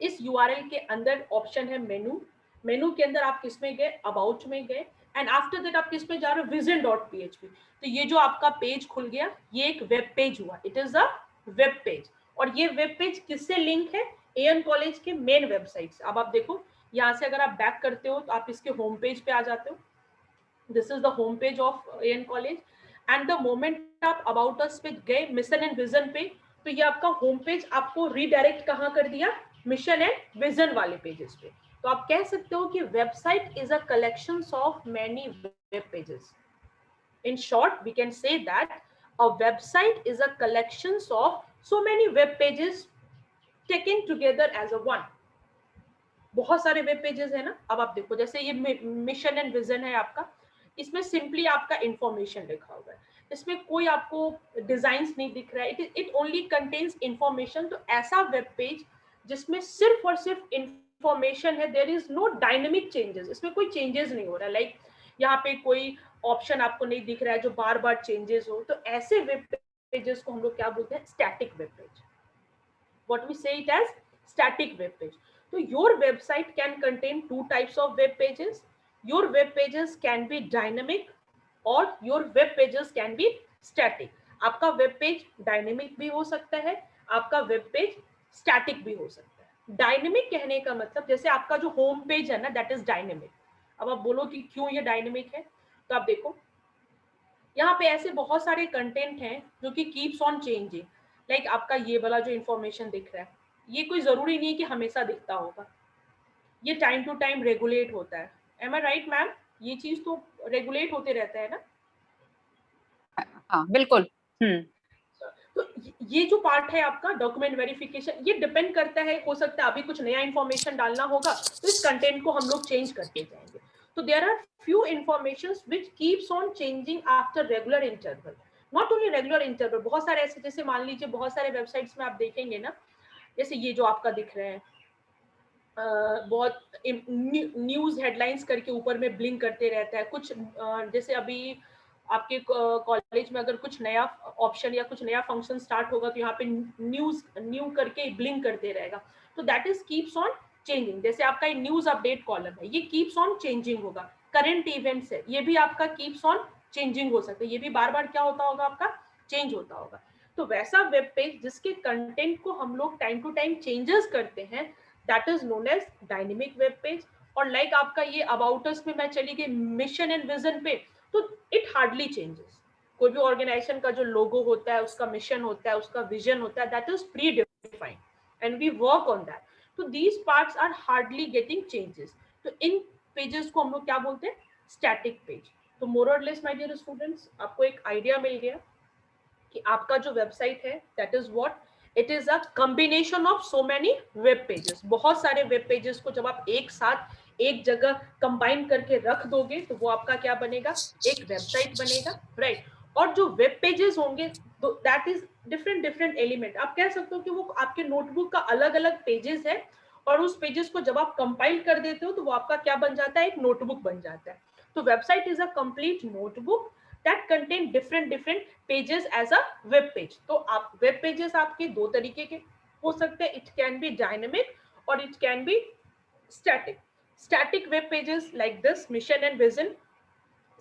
इस URL के अंदर ऑप्शन है मेनू. मेनू के अंदर आप किस में गए, अबाउट में गए, एंड आफ्टर दैट आप किस में जा रहे हो, vision.php. तो ये जो आपका पेज खुल गया, ये एक वेब पेज हुआ, it is a web page. और ये वेब पेज किससे लिंक है, AN कॉलेज के मेन वेबसाइट से. अब आप देखो यहाँ से अगर आप बैक करते हो तो आप इसके होम पेज पे आ जाते हो. This is the home page of AN college. And the moment आप अबाउट अस पे गए मिशन एंड विजन पे, तो ये आपका होम पेज आपको रीडायरेक्ट कहाँ कर दिया, मिशन एंड विजन वाले पेजेस पे. तो आप कह सकते हो कि website is a collection of many web pages. In short, we can say that a website is a collection of so many web pages taken together as a one. बहुत सारे वेब पेजेस है ना. अब आप देखो जैसे ये मिशन एंड विजन है आपका, इसमें सिंपली आपका इंफॉर्मेशन लिखा हुआ है, इसमें कोई आपको डिजाइन्स नहीं दिख रहा है, इट ओनली कंटेन्स इंफॉर्मेशन. तो ऐसा वेब पेज जिसमें सिर्फ और सिर्फ इंफॉर्मेशन है, there is no dynamic changes, इसमें कोई चेंजेस नहीं हो रहा है. लाइक यहाँ पे कोई ऑप्शन आपको नहीं दिख रहा है जो बार बार चेंजेस हो, तो ऐसे वेब पेजेस को हम लोग क्या बोलते हैं, static web page. What we say it as static web page. तो your website can contain two types of web pages. Your web pages can be dynamic और your web pages can be static. आपका वेब पेज डायनेमिक भी हो सकता है, आपका वेब पेज स्टैटिक भी हो सकता है. डायनेमिक कहने का मतलब जैसे आपका जो होम पेज है ना, दैट इज डायनेमिक. अब आप बोलो कि क्यों ये डायनेमिक है, तो आप देखो यहाँ पे ऐसे बहुत सारे कंटेंट हैं जो कि कीप्स ऑन चेंजिंग. लाइक आपका ये वाला जो इंफॉर्मेशन दिख रहा है, ये कोई जरूरी नहीं है कि हमेशा दिखता होगा, ये टाइम टू टाइम रेगुलेट होता है. एम आई राइट मैम? ये चीज तो रेगुलेट होते रहता है ना।
हाँ बिल्कुल।
तो ये जो पार्ट है आपका डॉक्यूमेंट वेरिफिकेशन, ये डिपेंड करता है, हो सकता है अभी कुछ नया इंफॉर्मेशन डालना होगा तो इस कंटेंट को हम लोग चेंज करते जाएंगे। तो there are few informations which keeps on changing after regular interval, not only regular interval, बहुत सारे ऐसे, जैसे मान लीजिए बहुत सारे वेबसाइट्स में आप देखेंगे ना, जैसे ये जो आपका दिख रहे हैं, बहुत न्यूज हेडलाइंस करके ऊपर में ब्लिंक करते रहता है कुछ, जैसे अभी आपके कॉलेज में अगर कुछ नया ऑप्शन या कुछ नया फंक्शन स्टार्ट होगा तो यहाँ पे न्यू करके ब्लिंक करते रहेगा, तो that is keeps on changing. जैसे आपका न्यूज अपडेट कॉलम है, ये कीप्स ऑन चेंजिंग होगा। करंट इवेंट्स है, ये भी आपका कीप्स ऑन चेंजिंग हो सकता है, ये भी बार बार क्या होता होगा, आपका चेंज होता होगा। तो वैसा वेब पेज जिसके कंटेंट को हम लोग टाइम टू टाइम चेंजेस करते हैं, that is known as dynamic web page. और लाइक आपका ये अबाउट अस में मैं चली गई मिशन एंड विजन पे, तो इट हार्डली चेंजेस। कोई भी ऑर्गेनाइजेशन का जो लोगो होता है, उसका मिशन होता है, उसका विजन होता है, that is predefined and we work on that. तो these parts are hardly getting changes. तो इन पेजेस को हम लोग क्या बोलते हैं, स्टैटिक पेज। तो मोर और लेस माय डियर स्टूडेंट्स, आपको एक आइडिया मिल गया कि आपका जो वेबसाइट है that is what, it is a combination of so many web pages. बहुत सारे वेब पेजेस को जब आप एक साथ एक जगह कंबाइन करके रख दोगे तो वो आपका क्या बनेगा, एक वेबसाइट बनेगा, राइट। और जो वेब पेजेस होंगे that is different different element. आप कह सकते हो कि वो आपके नोटबुक का अलग अलग पेजेस है, और उस पेजेस को जब आप कंपाइल कर देते हो तो वो आपका क्या बन जाता है, एक नोटबुक बन जाता है। तो website is a complete notebook that contain different pages as a web page। तो आप वेब पेजेस आपके दो तरीके के हो सकते हैं, इट कैन बी डायनेमिक और it can be static. Static web pages like this mission and vision,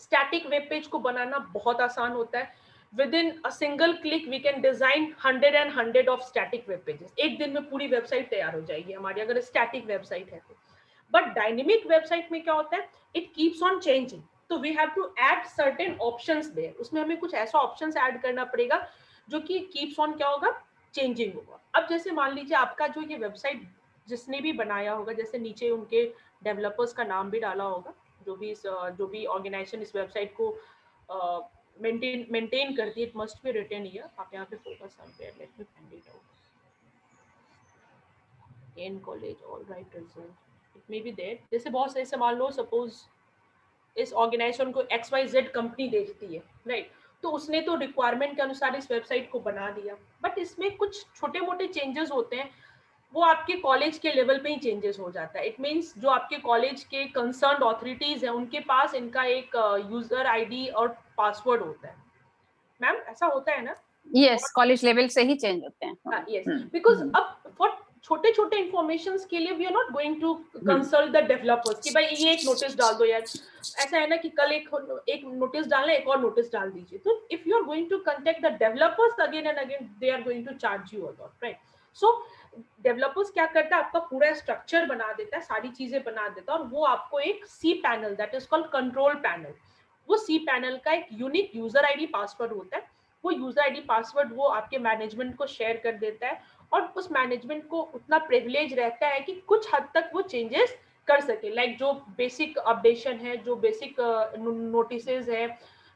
static web page को बनाना बहुत आसान होता है। Within a single click we can design 100 of static web pages. एक दिन में पूरी वेबसाइट तैयार हो जाएगी हमारी, अगर स्टैटिक वेबसाइट है तो। बट डायनेमिक वेबसाइट में क्या होता है, इट कीप्स ऑन चेंजिंग, तो we have to add certain options there. उसमें हमें कुछ ऐसा ऑप्शंस ऐड करना पड़ेगा जो कि कीप्स ऑन क्या होगा, चेंजिंग होगा। अब जैसे मान लीजिए आपका जो ये वेबसाइट जिसने भी बनाया होगा, जैसे नीचे उनके डेवलपर्स का नाम भी डाला होगा, जो भी ऑर्गेनाइजेशन इस वेबसाइट को मेंटेन करती है, it must be written here. आप यहाँ पे focus somewhere, let me find it out. In college all right result, it may be there. जैसे बहुत सही से मान लो सपोज इस ऑर्गेनाइजेशन को XYZ कंपनी देखती है, राइट, तो उसने तो रिक्वायरमेंट के अनुसार इस वेबसाइट को बना दिया, बट इसमें कुछ छोटे मोटे चेंजेस होते हैं, वो आपके कॉलेज के लेवल पे ही चेंजेस हो जाता है। इट मींस जो आपके कॉलेज के कंसर्न्ड अथॉरिटीज हैं उनके पास इनका एक यूजर आईडी और पासवर्ड होता है। मैम ऐसा होता है ना?
यस, कॉलेज लेवल से ही चेंज होते हैं।
यस, बिकॉज अब फॉर छोटे छोटे इंफॉर्मेशन के लिए we are not going to consult the developers कि भाई ये एक नोटिस डाल दो यार। ऐसा है ना कि कल एक नोटिस डालना, एक और नोटिस डाल दीजिए। तो if you are going to contact the developers again and again, they are going to charge you a lot, right. So developers क्या करता है, आपका पूरा स्ट्रक्चर बना देता है, सारी चीजें बना देता है, और वो आपको एक C panel, that is called control panel, वो सी पैनल का एक यूनिक यूजर आईडी पासवर्ड होता है। वो यूजर आईडी पासवर्ड वो आपके मैनेजमेंट को शेयर कर देता है, और उस मैनेजमेंट को उतना प्रिविलेज रहता है कि कुछ हद तक वो चेंजेस कर सके। लाइक जो बेसिक अपडेशन है, जो बेसिक नोटिसेज है,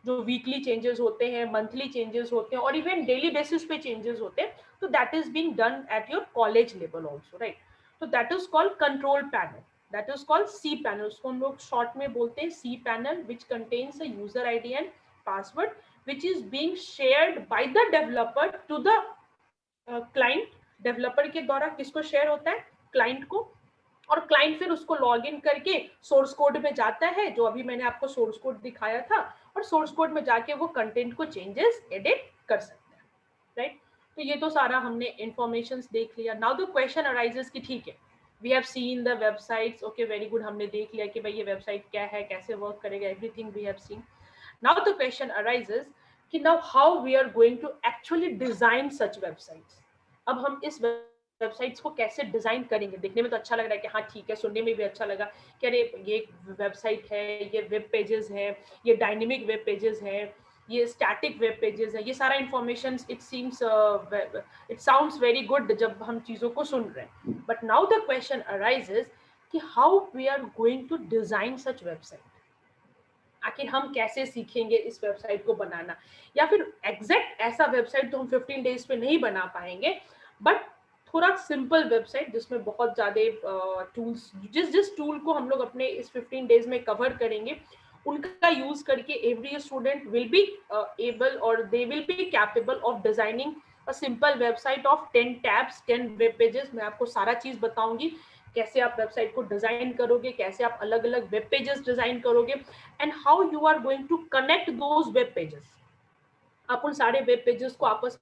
जो वीकली चेंजेस होते हैं, मंथली चेंजेस होते हैं, और इवन डेली बेसिस पे चेंजेस होते हैं, तो that is being done at your college level also, right. तो that is called control panel, that is called C panel. उसको हम लोग शॉर्ट में बोलते हैं C panel, which contains a user ID and password which is being shared by the developer to the client। Developer के द्वारा किसको शेयर होता है, क्लाइंट को, और क्लाइंट फिर उसको लॉग इन करके सोर्स कोड में जाता है, जो अभी मैंने आपको सोर्स कोड दिखाया था, और सोर्स कोड में जाके वो कंटेंट को चेंजेस एडिट कर सकते हैं, राइट। तो ये तो सारा हमने इंफॉर्मेशन देख लिया। नाउ द क्वेश्चन अराइजेस कि ठीक है, we have seen the websites, okay very good, हमने देख लिया कि भाई ये वेबसाइट क्या है, कैसे वर्क करेगा, everything we have seen. Now the question arises कि now how we are going to actually design such websites। अब हम इस वेबसाइट्स को कैसे डिजाइन करेंगे। देखने में तो अच्छा लग रहा है कि हाँ ठीक है, सुनने में भी अच्छा लगा कि अरे ये वेबसाइट है, ये वेब पेजेस है, ये डायनेमिक वेब पेजेस है, ये स्टैटिक वेब पेजेस है, ये सारा information it sounds very good जब हम चीज़ों को सुन रहे हैं। But now the question arises कि how we are going to design such website. आखिर हम कैसे सीखेंगे इस वेबसाइट को बनाना, या फिर एग्जैक्ट ऐसा वेबसाइट तो हम 15 डेज पे नहीं बना पाएंगे, बट थोड़ा सिंपल वेबसाइट जिसमें बहुत ज़्यादा टूल्स, जिस टूल को हम लोग अपने इस 15 डेज में कवर करेंगे उनका यूज करके every student will be able और they will be capable of designing a simple website of 10 tabs 10 web pages. मैं आपको सारा चीज बताऊंगी कैसे आप वेबसाइट को डिजाइन करोगे, कैसे आप अलग अलग वेब पेजेस डिजाइन करोगे, and how you are going to connect those web pages. आप उन सारे वेब पेजेस को आपस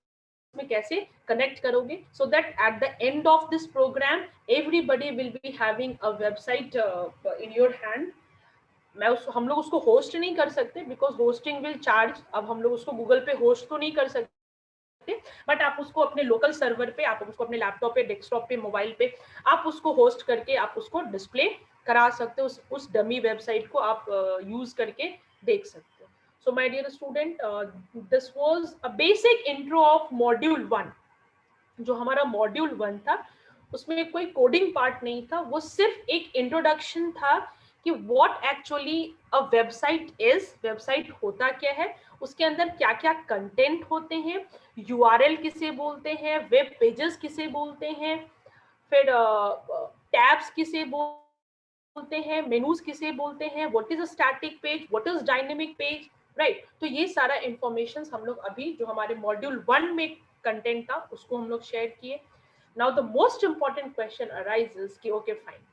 में कैसे कनेक्ट करोगे, so that at the end of this program everybody will be having a website in your hand. हम लोग उसको होस्ट नहीं कर सकते बिकॉज होस्टिंग विल चार्ज। अब हम लोग उसको गूगल पे होस्ट तो नहीं कर सकते, बट आप उसको अपने लोकल सर्वर पे, आप उसको अपने लैपटॉप पे, डेस्कटॉप पे, मोबाइल पे आप उसको होस्ट करके आप उसको डिस्प्ले करा सकते हो। उस डमी वेबसाइट को आप यूज करके देख सकते हो। So my dear student, this was a basic intro of module 1। जो हमारा मॉड्यूल 1 था उसमें कोई कोडिंग पार्ट नहीं था, वो सिर्फ एक इंट्रोडक्शन था कि what actually a website is, website होता क्या है, उसके अंदर क्या क्या कंटेंट होते हैं, यूआरएल किसे बोलते हैं, वेब पेजेस किसे बोलते हैं, फिर टैब्स किसे बोलते हैं, मेनूज किसे बोलते हैं, what is a static page, what is dynamic page, right. तो ये सारा इंफॉर्मेशन हम लोग अभी जो हमारे मॉड्यूल 1 में कंटेंट था उसको हम लोग शेयर किए। Now the most important question arises कि okay fine,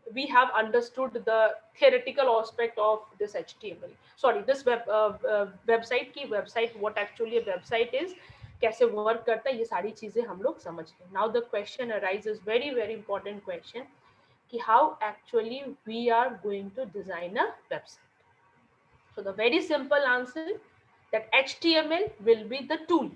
we have understood the theoretical aspect of this HTML, sorry, this website की website, what actually a website is, कैसे वर्क करता है, ये सारी चीजें हम लोग समझ गए। Now the question arises, very very important question, कि how actually we are going to design a website. So the very simple answer that HTML will be the tool.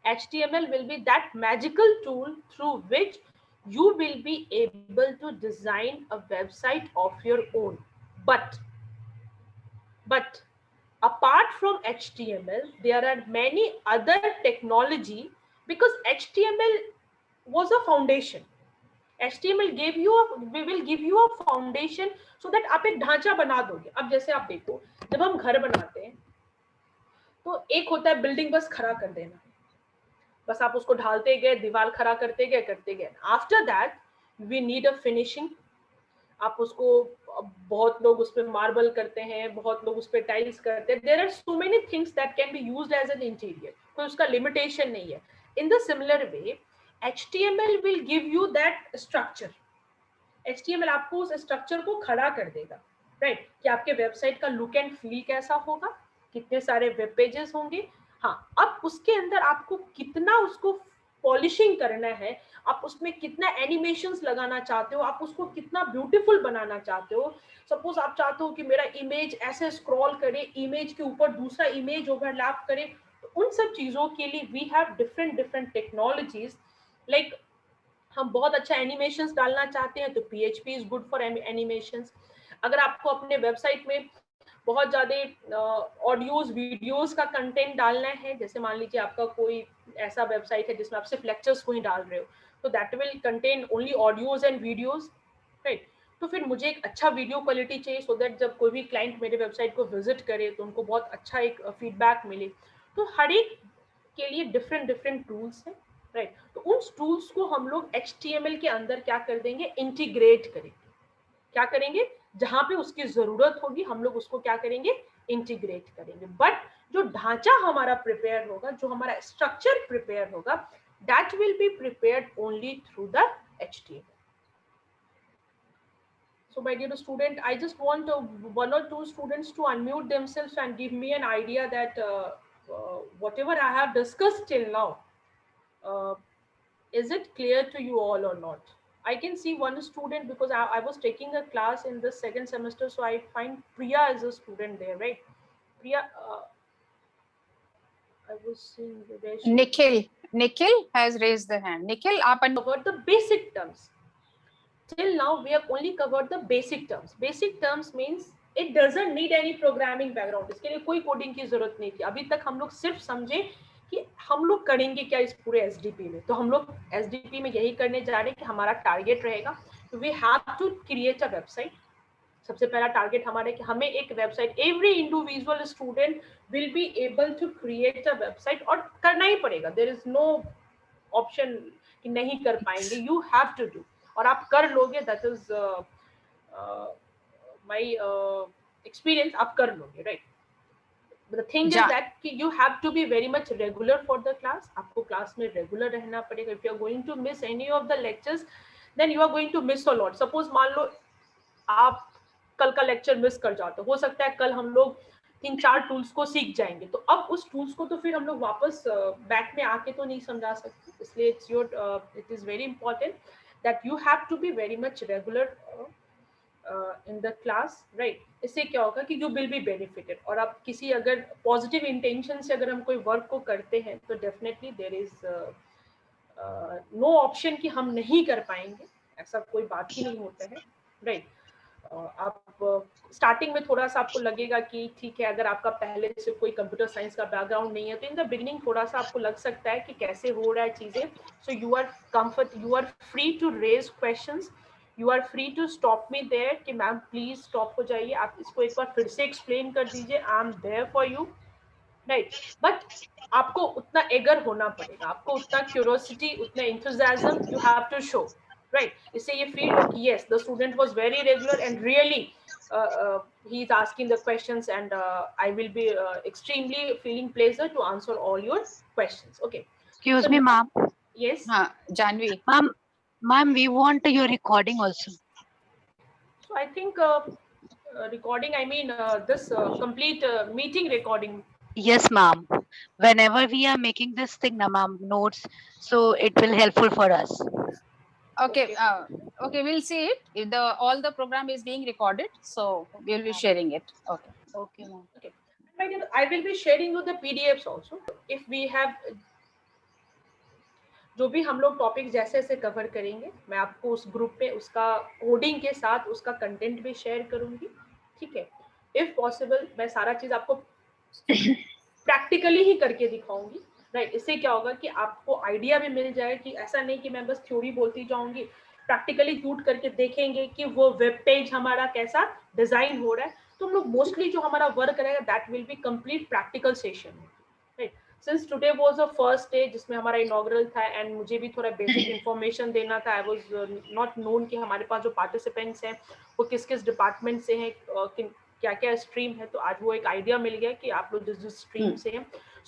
HTML will be that magical tool through which you will be able to design a website of your own. But apart from HTML, there are many other technology, because HTML was a foundation. HTML will give you a foundation so that आप एक ढांचा बना दोगे। अब जैसे आप देखो, जब हम घर बनाते हैं तो एक होता है बिल्डिंग बस खड़ा कर देना, बस आप उसको ढालते गए, दीवार खड़ा करते गए। After that we need a finishing. आप उसको, बहुत लोग उस पर मार्बल करते हैं, बहुत लोग उस पर टाइल्स करते हैं। There are so many things that can be used as an interior, कोई उसका लिमिटेशन नहीं है। In the similar way HTML will give you that structure. HTML आपको उस स्ट्रक्चर को खड़ा कर देगा, राइट, कि आपके वेबसाइट का लुक एंड फील कैसा होगा, कितने सारे वेब पेजेस होंगे। हाँ, अब उसके अंदर आपको कितना उसको पॉलिशिंग करना है, आप उसमें कितना एनिमेशंस लगाना चाहते हो, आप उसको कितना ब्यूटीफुल बनाना चाहते हो। सपोज आप चाहते हो कि मेरा इमेज ऐसे स्क्रॉल करे, इमेज के ऊपर दूसरा इमेज ओवरलैप करे, तो उन सब चीजों के लिए we have different technologies. Like हम बहुत अच्छा एनिमेशंस डालना चाहते हैं तो PHP is good for animations. अगर आपको अपने वेबसाइट में बहुत ज़्यादा ऑडियोज वीडियोस का कंटेंट डालना है, जैसे मान लीजिए आपका कोई ऐसा वेबसाइट है जिसमें आप सिर्फ लेक्चर्स को ही डाल रहे हो, तो that will contain only audios and videos, right. तो फिर मुझे एक अच्छा वीडियो क्वालिटी चाहिए सो दैट जब कोई भी क्लाइंट मेरे वेबसाइट को विजिट करे तो उनको बहुत अच्छा एक फीडबैक मिले। तो हर एक के लिए डिफरेंट टूल्स हैं, राइट। तो उन टूल्स को हम लोग HTML के अंदर क्या कर देंगे, इंटीग्रेट करेंगे। क्या करेंगे, जहां पे उसकी जरूरत होगी हम लोग उसको क्या करेंगे, इंटीग्रेट करेंगे। बट जो ढांचा हमारा प्रिपेयर होगा, जो हमारा स्ट्रक्चर प्रिपेयर होगा, that will be prepared only through the HTML. So my dear student, I just want one or two students to unmute themselves and give me an idea that whatever I have discussed till now, is it clear to you all or not? I can see one student because I was taking a class in the second semester, so I find Priya as a student there, right? Priya, I was seeing
Nikhil has raised the hand. Nikhil, आप
covered the basic terms. Till now we have only covered the basic terms. Basic terms means it doesn't need any programming background. इसके लिए कोई कोडिंग की जरूरत नहीं थी। अभी तक हम लोग सिर्फ समझे कि हम लोग करेंगे क्या इस पूरे SDP में। तो हम लोग SDP में यही करने जा रहे हैं कि हमारा टारगेट रहेगा, we have to create a website, सबसे पहला टारगेट हमारा है कि हमें एक website, every individual student will be able to create a website, और करना ही पड़ेगा, देयर इज नो ऑप्शन कि नहीं कर पाएंगे, यू हैव टू डू, और आप कर लोगे, दैट इज माय एक्सपीरियंस, आप कर लोगे, right. The thing is that कि you have to be very much regular for the class, आपको क्लास में रेगुलर रहना पड़ेगा। if you are going to miss any of the lectures then you are going to miss a lot। suppose मान लो आप कल का लेक्चर मिस कर जाते हो सकता है कल हम लोग 3-4 टूल्स को सीख जाएंगे, तो अब उस टूल्स को तो फिर हम लोग वापस बैक में आके तो नहीं समझा सकते, इसलिए it is very important that you have to be very much regular in the class, right. इससे क्या होगा कि यू विल बी बेनिफिटेड, और आप किसी अगर पॉजिटिव इंटेंशन से अगर हम कोई वर्क को करते हैं तो definitely there is no option कि हम नहीं कर पाएंगे, ऐसा कोई बात ही नहीं होता है, राइट। आप स्टार्टिंग में थोड़ा सा आपको लगेगा कि ठीक है, अगर आपका पहले से कोई कंप्यूटर साइंस का बैकग्राउंड नहीं है तो इन द बिगिनिंग थोड़ा सा आपको लग सकता है कि कैसे हो रहा है चीजें, so you are free to raise questions, you are free to stop me there कि मैम प्लीज स्टॉप हो जाइए, आप इसको एक बार फिर से एक्सप्लेन कर दीजिए, I am there for you, right. But आपको उतना एगर होना पड़ेगा, आपको उतना क्यूरियोसिटी, उतना enthusiasm you have to show, right? इससे ये फील हो कि yes, the student was very regular and really he is asking the questions, and I will be extremely feeling pleasure to answer all your questions, okay?
Excuse
So
me, ma'am.
yes,
Janvi,
Ma'am, we want your recording also.
so I think recording, I mean this complete meeting recording.
Yes, ma'am. Whenever we are making this thing, na ma'am, notes, so it will helpful for us.
okay, okay, we'll see it. If all the program is being recorded, so we'll be sharing it. Okay.
Okay, ma'am.
Okay, my dear, I will be sharing you the PDFs also. If we have जो भी हम लोग टॉपिक जैसे जैसे कवर करेंगे, मैं आपको उस ग्रुप पे उसका कोडिंग के साथ उसका कंटेंट भी शेयर करूंगी, ठीक है। इफ पॉसिबल मैं सारा चीज आपको प्रैक्टिकली ही करके दिखाऊंगी, राइट। इससे क्या होगा कि आपको आइडिया भी मिल जाए कि ऐसा नहीं कि मैं बस थ्योरी बोलती जाऊंगी, प्रैक्टिकली शूट करके देखेंगे कि वो वेब पेज हमारा कैसा डिजाइन हो रहा है, तो हम लोग मोस्टली जो हमारा वर्क रहेगा that will be complete practical session, right. Since today was the first day जिसमें हमारा इनॉग्रल था, एंड मुझे भी थोड़ा बेसिक इन्फॉर्मेशन देना था, आई वाज नॉट नोन कि हमारे पास जो पार्टिसिपेंट्स हैं वो किस किस डिपार्टमेंट से हैं, क्या क्या स्ट्रीम है, तो आज वो एक आइडिया मिल गया कि आप लोग जिस स्ट्रीम से हैं,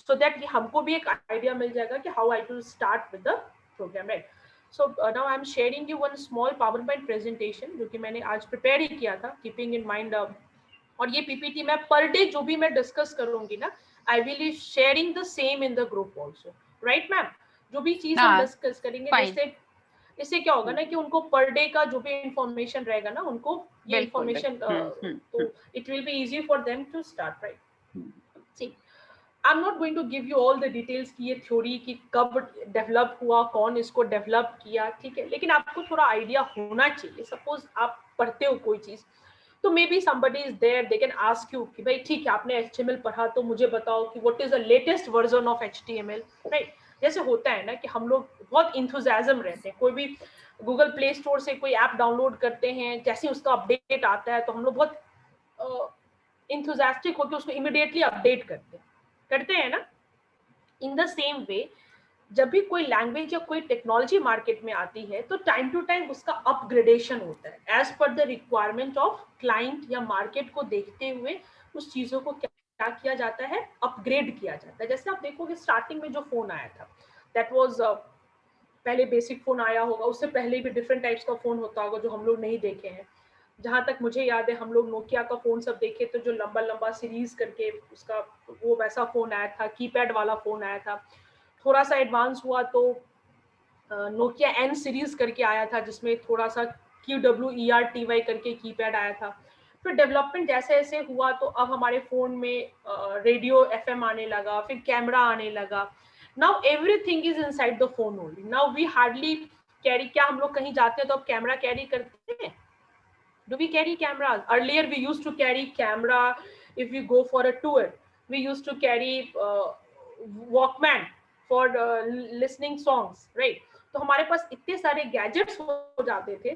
सो दैट हमको भी एक आइडिया मिल जाएगा कि how I to start with the program, right. So now I am sharing you one small PowerPoint presentation जो कि मैंने आज प्रिपेयर ही किया था, कीपिंग इन माइंड, और ये पीपीटी मैं पर डे जो भी मैं डिस्कस करूंगी ना, आई will be sharing the same in the group also, right ma'am. जो भी चीज हम डिस्कस करेंगे, जैसे इससे क्या होगा ना कि उनको पर डे का जो भी इंफॉर्मेशन रहेगा ना, उनको ये इंफॉर्मेशन, तो it will be easy for them to start, right. See, I am not going to give you all the details की ये थ्योरी की कब डेवलप हुआ, कौन इसको डेवलप किया, ठीक है, लेकिन आपको थोड़ा आइडिया होना चाहिए। सपोज आप पढ़ते हो कोई चीज, तो may be somebody is there, they can ask you कि भाई ठीक है आपने HTML पढ़ा तो मुझे बताओ कि what is the latest version of HTML, right? जैसे होता है ना कि हम लोग बहुत इंथुजियाज्म रहते हैं, कोई भी गूगल प्ले स्टोर से कोई ऐप डाउनलोड करते हैं, जैसे उसका अपडेट आता है तो हम लोग बहुत इंथुजियास्टिक होकर उसको इमीडिएटली अपडेट करते हैं ना। इन द सेम वे जब भी कोई लैंग्वेज या कोई टेक्नोलॉजी मार्केट में आती है तो टाइम टू टाइम उसका अपग्रेडेशन होता है as per the requirement of client या मार्केट को देखते हुए उस चीजों को क्या किया जाता है, अपग्रेड किया जाता है। जैसे आप देखोगे स्टार्टिंग में जो फोन आया था दैट वाज पहले बेसिक फोन आया होगा, उससे पहले भी डिफरेंट टाइप्स का फोन होता होगा जो हम लोग नहीं देखे हैं। जहां तक मुझे याद है हम लोग नोकिया का फोन सब देखे तो जो लंबा लंबा सीरीज करके उसका वो वैसा फोन आया था, कीपैड वाला फोन आया था। थोड़ा सा एडवांस हुआ तो नोकिया एन सीरीज करके आया था जिसमें थोड़ा सा QWERTY करके कीपैड आया था। फिर डेवलपमेंट जैसे जैसे हुआ तो अब हमारे फोन में रेडियो FM आने लगा, फिर कैमरा आने लगा। Now everything is inside the phone only. Now we hardly carry, क्या हम लोग कहीं जाते हैं तो अब कैमरा कैरी करते हैं? Do we carry cameras? Earlier we used to carry camera if we go for a tour. We used to carry Walkman for listening songs, right? तो हमारे पास इतने सारे गैजेट्स हो जाते थे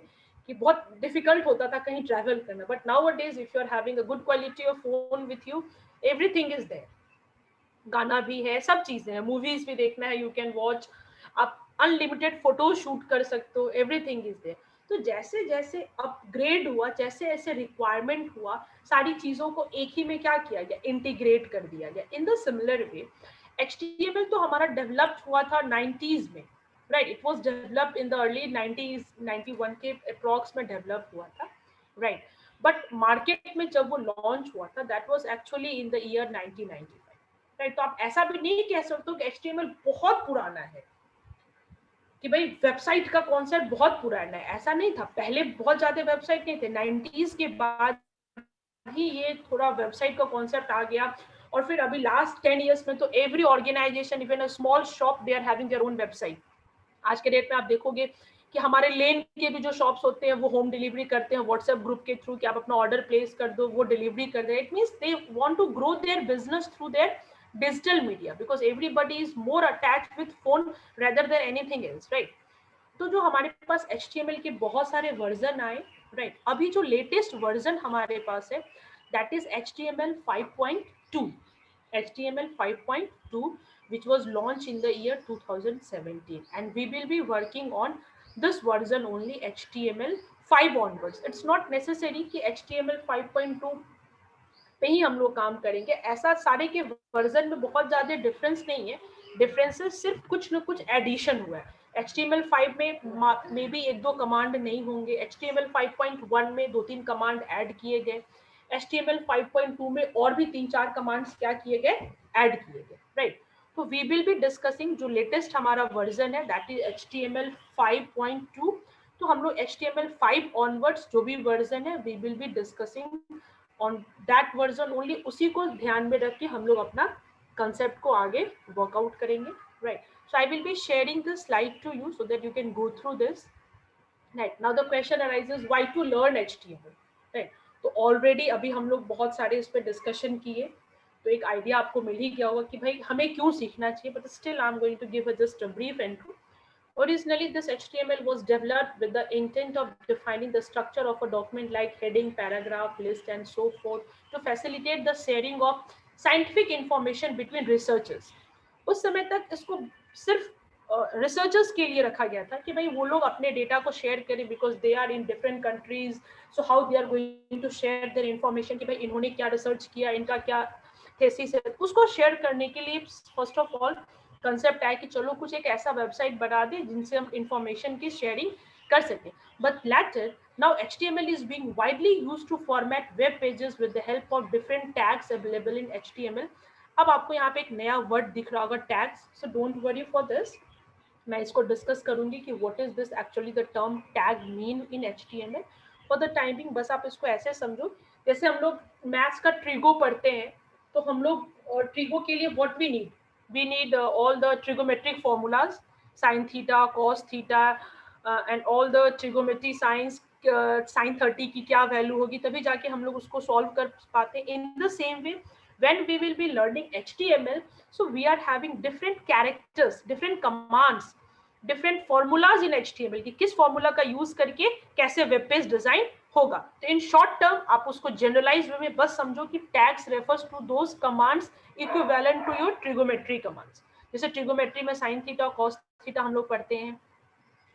कि बहुत डिफिकल्ट होता था कहीं ट्रैवल करना, but nowadays if you are having a good quality of phone with you, everything is there, गाना भी है, सब चीजें हैं, मूवीज भी देखना है, यू कैन वॉच, आप अनलिमिटेड फोटो शूट कर सकते हो, एवरीथिंग इज देयर। तो जैसे जैसे अपग्रेड हुआ, जैसे जैसे रिक्वायरमेंट हुआ, सारी चीजों को एक ही में क्या किया गया, इंटीग्रेट कर दिया गया। In the similar way HTML तो हमारा डेवलप्ड हुआ था 90s में, right, it was developed in the early 90s, 91 के अप्रॉक्स में डेवलप हुआ था, राइट, बट मार्केट में जब वो लॉन्च हुआ था that was actually in the year 1995, right. तो आप ऐसा भी नहीं कह सकते कि HTML बहुत पुराना है, कि भाई वेबसाइट का कॉन्सेप्ट बहुत पुराना है, ऐसा नहीं था। पहले बहुत ज्यादा वेबसाइट नहीं थे, 90s के बाद ही ये थोड़ा वेबसाइट का कॉन्सेप्ट आ गया, और फिर अभी लास्ट 10 इयर्स में तो every organization, even a small shop, they are having their own website. आज के डेट में आप देखोगे कि हमारे लेन के भी जो शॉप्स होते हैं वो होम डिलीवरी करते हैं व्हाट्सएप ग्रुप के थ्रू, कि आप अपना ऑर्डर प्लेस कर दो, वो डिलीवरी कर दे। It means they want to grow their business through their digital media, because everybody is more attached with phone rather than anything else, right. तो जो हमारे पास HTML के बहुत सारे वर्जन आए, राइट, अभी जो लेटेस्ट वर्जन हमारे पास है that is HTML 5.2, HTML 5.2, which was launched in the year 2017, and we will be working on this version only, HTML 5 onwards. It's not necessary कि HTML 5.2 पे ही हम लोग काम करेंगे, ऐसा सारे के वर्जन में बहुत ज्यादा डिफरेंस नहीं है, डिफरेंसेस सिर्फ कुछ न कुछ एडिशन हुआ है। HTML 5 में मे बी एक दो कमांड नहीं होंगे, HTML 5.1 में 2-3 कमांड ऐड किए गए, HTML 5.2 में और भी 3-4 कमांड्स क्या किए गए, ऐड किए गए, राइट। तो वी विल बी डिस्कसिंग जो लेटेस्ट हमारा वर्जन है दैट इज HTML 5.2। तो हम लोग HTML 5 ऑनवर्ड्स जो भी वर्जन है we will be discussing on that version only, उसी को ध्यान में रख के हम लोग अपना कंसेप्ट को आगे वर्कआउट करेंगे, राइट। So I will be sharing this slide to you so that you can go through this, right. Now the question arises why to learn HTML, right. तो ऑलरेडी अभी हम लोग बहुत सारे इस पर डिस्कशन किए, तो एक आइडिया आपको मिल ही गया होगा कि भाई हमें क्यों सीखना चाहिए, but still I am going to give just a brief intro. Originally, this HTML was developed with the intent of defining the structure of a document like heading, paragraph, list, and so forth to facilitate the sharing of scientific information between researchers. उस समय तक इसको सिर्फ रिसर्चर्स के लिए रखा गया था कि भाई वो लोग अपने डेटा को शेयर करें, because they are in different countries, so how they are going to share their information, कि भाई इन्होंने क्या रिसर्च किया, इनका क्या थेसिस है, उसको शेयर करने के लिए फर्स्ट ऑफ ऑल कंसेप्ट है कि चलो कुछ एक ऐसा वेबसाइट बना दे जिनसे हम इंफॉर्मेशन की शेयरिंग कर सकें। But later now HTML is being widely used to format web pages with the help of different tags available in HTML. अब आपको यहाँ पे एक नया वर्ड दिख रहा होगा, tags, so don't worry for this, मैं इसको डिस्कस करूंगी कि what is this actually the term tag mean in HTML। For the timing बस आप इसको ऐसे समझो, जैसे हम लोग मैथ्स का ट्रिगो पढ़ते हैं, तो हम लोग ट्रिगो के लिए what we need all the trigonometric formulas, sin theta, cos theta, and all the trigonometry sines, sin 30 की क्या वैल्यू होगी, तभी जाके हम लोग उसको सॉल्व कर पाते हैं। इन the same way when we will be learning HTML, so we are having different characters, different commands, different formulas in HTML कि किस फॉर्मूला का यूज करके कैसे वेब पेज डिजाइन होगा। तो इन शॉर्ट टर्म आप उसको जनरलाइज वे में बस समझो कि tags refers to those commands equivalent to your trigonometry commands. जैसे ट्रिगोमेट्री में साइन थीटा, कॉस थीटा हम लोग पढ़ते हैं,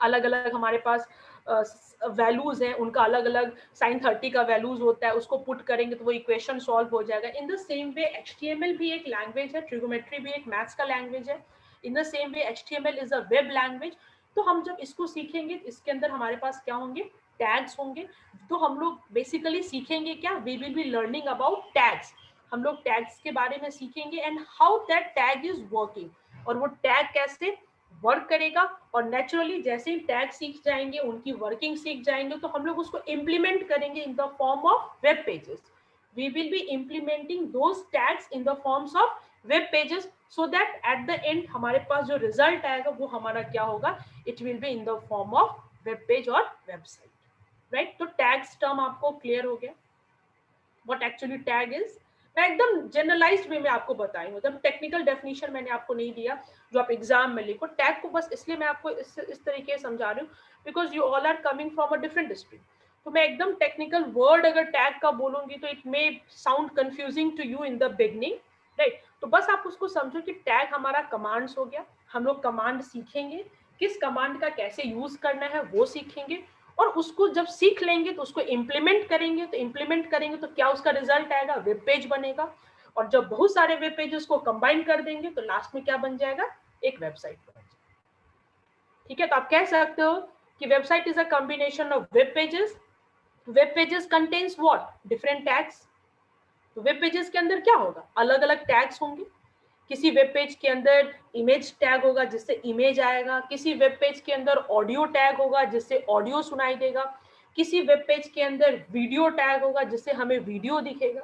अलग अलग हमारे पास वैल्यूज हैं, उनका अलग अलग sin 30 का वैल्यूज होता है, उसको पुट करेंगे तो वो इक्वेशन सॉल्व हो जाएगा। इन द सेम वे HTML भी एक लैंग्वेज है, ट्रिगोमेट्री भी एक मैथ्स का लैंग्वेज है। In the same way HTML is a web language. तो हम जब इसको सीखेंगे इसके अंदर हमारे पास क्या होंगे, टैग्स होंगे। तो हम लोग बेसिकली सीखेंगे क्या, we will be learning about tags. हम लोग टैग्स के बारे में सीखेंगे and how that tag is working, और वो टैग कैसे वर्क करेगा। और नेचुरली जैसे ही टैग सीख जाएंगे, उनकी वर्किंग सीख जाएंगे, तो हम लोग उसको इम्प्लीमेंट करेंगे in the form of web pages. We will be implementing those tags in the forms of web pages, so that at the end हमारे पास जो रिजल्ट आएगा वो हमारा क्या होगा, it will be in the form of web page और वेबसाइट, राइट। तो टैग्स टर्म आपको क्लियर हो गया, what actually tag is, मैं एकदम जनरलाइज्ड वे में आपको बताई हूँ, जब टेक्निकल डेफिनेशन मैंने आपको नहीं दिया जो आप एग्जाम में लिखो। टैग को बस इसलिए मैं आपको इस तरीके से समझा रही हूँ because you all are coming from a different district. तो मैं एकदम टेक्निकल वर्ड अगर टैग का बोलूंगी तो it may sound confusing to you in the beginning, right. तो बस आप उसको समझो कि टैग हमारा कमांड्स हो गया, हम लोग कमांड सीखेंगे, किस कमांड का कैसे यूज करना है वो सीखेंगे, और उसको जब सीख लेंगे तो उसको इम्प्लीमेंट करेंगे तो क्या उसका रिजल्ट आएगा, वेब पेज बनेगा। और जब बहुत सारे वेब पेजेस को कंबाइन कर देंगे तो लास्ट में क्या बन जाएगा, एक वेबसाइट बन जाएगा। ठीक है, तो आप कह सकते हो कि website is a combination of web pages. Web pages contains what, different tags. तो वेब पेजेस के अंदर क्या होगा, अलग अलग टैग्स होंगे। किसी वेब पेज के अंदर इमेज टैग होगा जिससे इमेज आएगा, किसी वेब पेज के अंदर ऑडियो टैग होगा जिससे ऑडियो सुनाई देगा, किसी वेब पेज के अंदर वीडियो टैग होगा जिससे हमें वीडियो दिखेगा,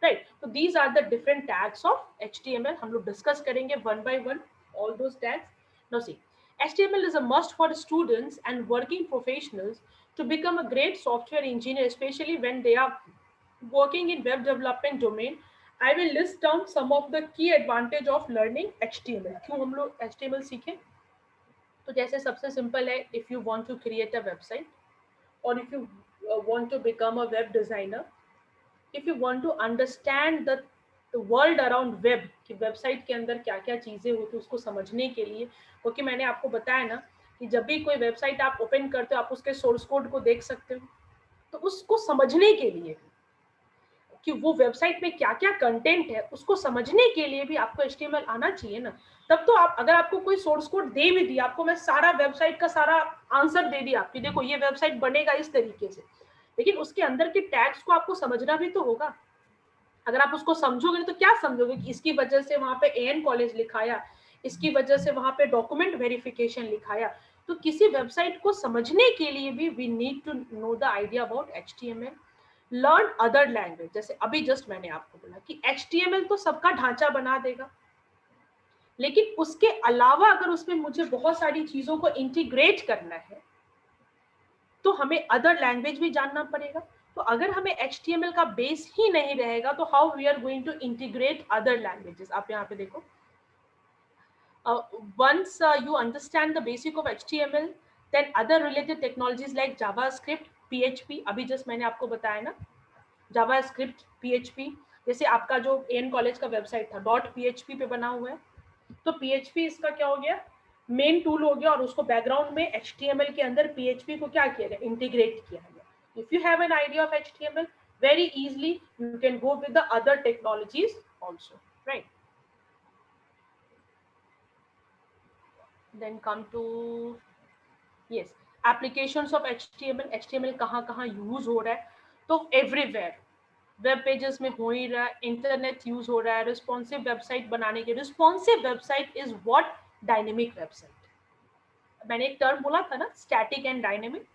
राइट। तो these are the different tags of HTML। हम लोग डिस्कस करेंगे one by one all those tags. Now see, HTML is a must for students and working professionals to become a great software engineer, especially when they are working in web development domain. I will list down some of the key advantage of learning HTML। क्यों हम लोग HTML सीखें? तो जैसे सबसे सिंपल है, if you want to create a website or if you want to become a web designer, if you want to understand the world around web, कि वेबसाइट के अंदर क्या क्या चीज़ें होती है उसको समझने के लिए, क्योंकि मैंने आपको बताया ना कि जब भी कोई वेबसाइट आप ओपन करते हो आप उसके सोर्स कोड को देख सकते हो। तो उसको समझने के लिए कि वो वेबसाइट में क्या क्या कंटेंट है उसको समझने के लिए भी आपको HTML आना चाहिए ना। तब तो आप, अगर आपको कोई सोर्स कोड दे भी दिया, आपको मैं सारा वेबसाइट का सारा आंसर दे दिया कि देखो ये वेबसाइट बनेगा इस तरीके से, लेकिन उसके अंदर के टैग्स को आपको समझना भी तो होगा। अगर आप उसको समझोगे तो क्या समझोगे कि इसकी वजह से वहां पे AN कॉलेज लिखाया, इसकी वजह से वहां पे डॉक्यूमेंट वेरिफिकेशन लिखाया। तो किसी वेबसाइट को समझने के लिए भी we need to know the idea about HTML। Learn other language, जैसे अभी जस्ट मैंने आपको बोला कि HTML तो सबका ढांचा बना देगा, लेकिन उसके अलावा अगर उसमें मुझे बहुत सारी चीजों को इंटीग्रेट करना है तो हमें अदर लैंग्वेज भी जानना पड़ेगा। तो अगर हमें HTML का बेस ही नहीं रहेगा तो how we are going to integrate other languages. आप यहाँ पे देखो, once you understand the basic of HTML, then other related technologies like JavaScript, PHP, अभी जस्ट मैंने आपको बताया ना, JavaScript, PHP, जैसे आपका जो AN कॉलेज का वेबसाइट था .php पे बना हुआ है, तो PHP इसका क्या हो गया, मेन टूल हो गया, और उसको बैकग्राउंड में HTML के अंदर PHP को क्या किया गया, इंटीग्रेट किया गया। If you have an idea of HTML, very easily you can go with the other technologies also, right? Then come to yes, applications of HTML। HTML कहाँ यूज हो रहा है, तो एवरीवेयर, वेब पेजेस में हो ही रहा है, इंटरनेट यूज हो रहा है रिस्पॉन्सिव वेबसाइट बनाने के। Responsive website is what, dynamic website. मैंने एक टर्म बोला था ना, स्टैटिक एंड डायनेमिक,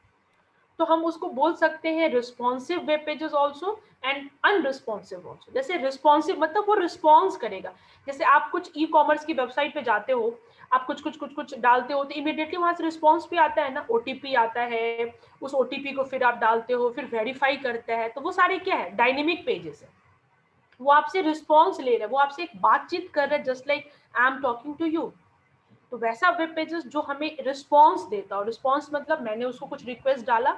तो हम उसको बोल सकते हैं responsive web pages also and unresponsive also. जैसे रिस्पॉन्सिव मतलब वो रिस्पॉन्स करेगा, जैसे आप कुछ ई-कॉमर्स की वेबसाइट पे जाते हो, आप कुछ डालते हो तो इमीडिएटली वहां से रिस्पॉन्स भी आता है ना, OTP आता है, उस OTP को फिर आप डालते हो, फिर वेरीफाई करता है, तो वो सारे क्या है, डायनेमिक पेजेस है। वो आपसे रिस्पॉन्स ले रहा है, वो आपसे एक बातचीत कर रहा है, just like I am talking to you. तो वैसा वेब पेजेस जो हमें रिस्पॉन्स देता हो, रिस्पॉन्स मतलब मैंने उसको कुछ रिक्वेस्ट डाला,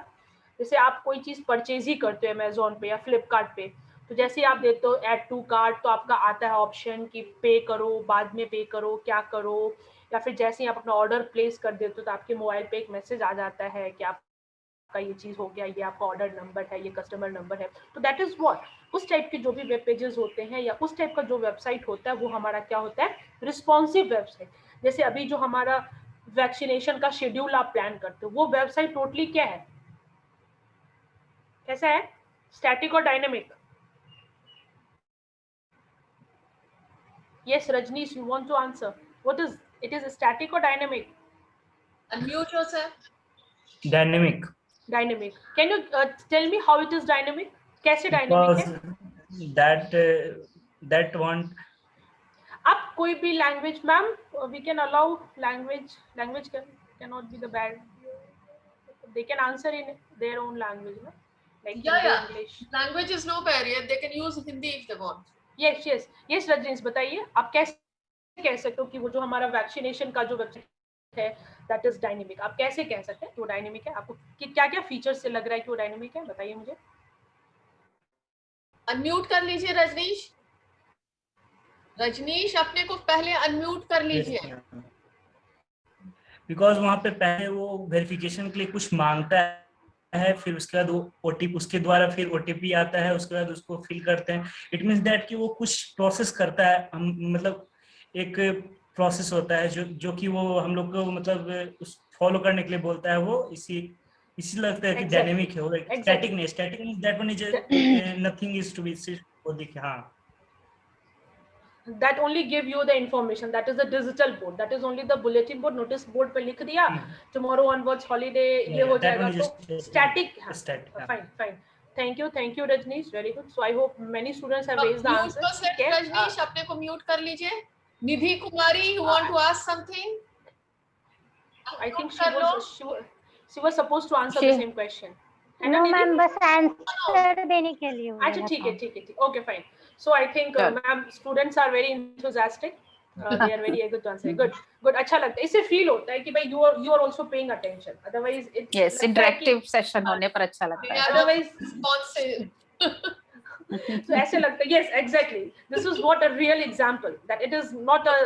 जैसे आप कोई चीज परचेज ही करते हो अमेजोन पे या फ्लिपकार्ट पे, तो जैसे आप देते हो ऐड टू कार्ट, तो आपका आता है ऑप्शन कि पे करो, बाद में पे करो, क्या करो, या फिर जैसे ही आप अपना ऑर्डर प्लेस कर देते हो तो आपके मोबाइल पे एक मैसेज आ जाता है कि आपका ये चीज हो गया, ये आपका ऑर्डर नंबर है, ये कस्टमर नंबर है। तो दैट इज व्हाट, उस टाइप के जो भी वेब पेजेस होते हैं या उस टाइप का जो वेबसाइट होता है वो हमारा क्या होता है, रिस्पॉन्सिव वेबसाइट। जैसे अभी जो हमारा वैक्सीनेशन का शेड्यूल आप प्लान करते हो, वो वेबसाइट टोटली क्या है, कैसा है, स्टैटिक और dynamic? Yes, Rajneesh, you want to answer? What is it? Is static or dynamic?
Unmute yourself.
Dynamic.
Dynamic. Can you tell me how it is dynamic? कैसे dynamic है?
Because that one.
आप कोई भी language, ma'am, we can allow language cannot be the bad. They can answer in their own language, ना? like
Yeah,
Hindi,
yeah.
English?
Language is no barrier. They can use Hindi if they want.
Yes, yes, yes. Rajneesh बताइए, आप कैसे कह सकते हो कि वो जो हमारा वैक्सीनेशन का जो वेबसाइट है दैट इज डायनेमिक, आप कैसे कह सकते हैं कि वो डायनेमिक है? आपको क्या क्या फीचर्स से लग रहा है कि वो डायनेमिक है, बताइए मुझे।
अनम्यूट कर लीजिए रजनीश। रजनीश अपने को पहले अनम्यूट कर लीजिए।
बिकॉज वहाँ पे पहले वो वेरिफिकेशन के लिए कुछ मांगता है, फिर उसके बाद वो ओटीपी, उसके द्वारा फिर ओटीपी आता है, उसके बाद उसको फिल करते हैं। इट मीन्स दैट कि वो कुछ प्रोसेस करता है, हम मतलब एक प्रोसेस होता है जो कि वो हम लोग को मतलब उस फॉलो करने के लिए बोलता है। वो इसी लगता है कि डायनेमिक है वो, स्टैटिक नहीं। Static means that one is nothing is to be वो देखिए। हाँ,
that only give you the information, that is the digital board, that is only the bulletin board, notice board पे लिख दिया tomorrow onwards holiday ये हो जाएगा, तो static। fine fine, thank you Rajneesh, very good. So I hope many students have raised the answers.
Rajneesh अपने को म्यूट कर लीजिए। निधि कुमारी, you want to ask something?
I think she was supposed to answer the same question.
No ma'am, बस आंसर देने के लिए।
अच्छा ठीक है, okay fine. So I think ma'am, students are very enthusiastic. They are very eager to answer. Good. अच्छा लगता है, इससे फील होता है कि भाई you are also paying attention. Otherwise it
yes, interactive session होने पर अच्छा लगता है।
Otherwise so ऐसे लगता है, yes exactly, this is what a real example, that it is not a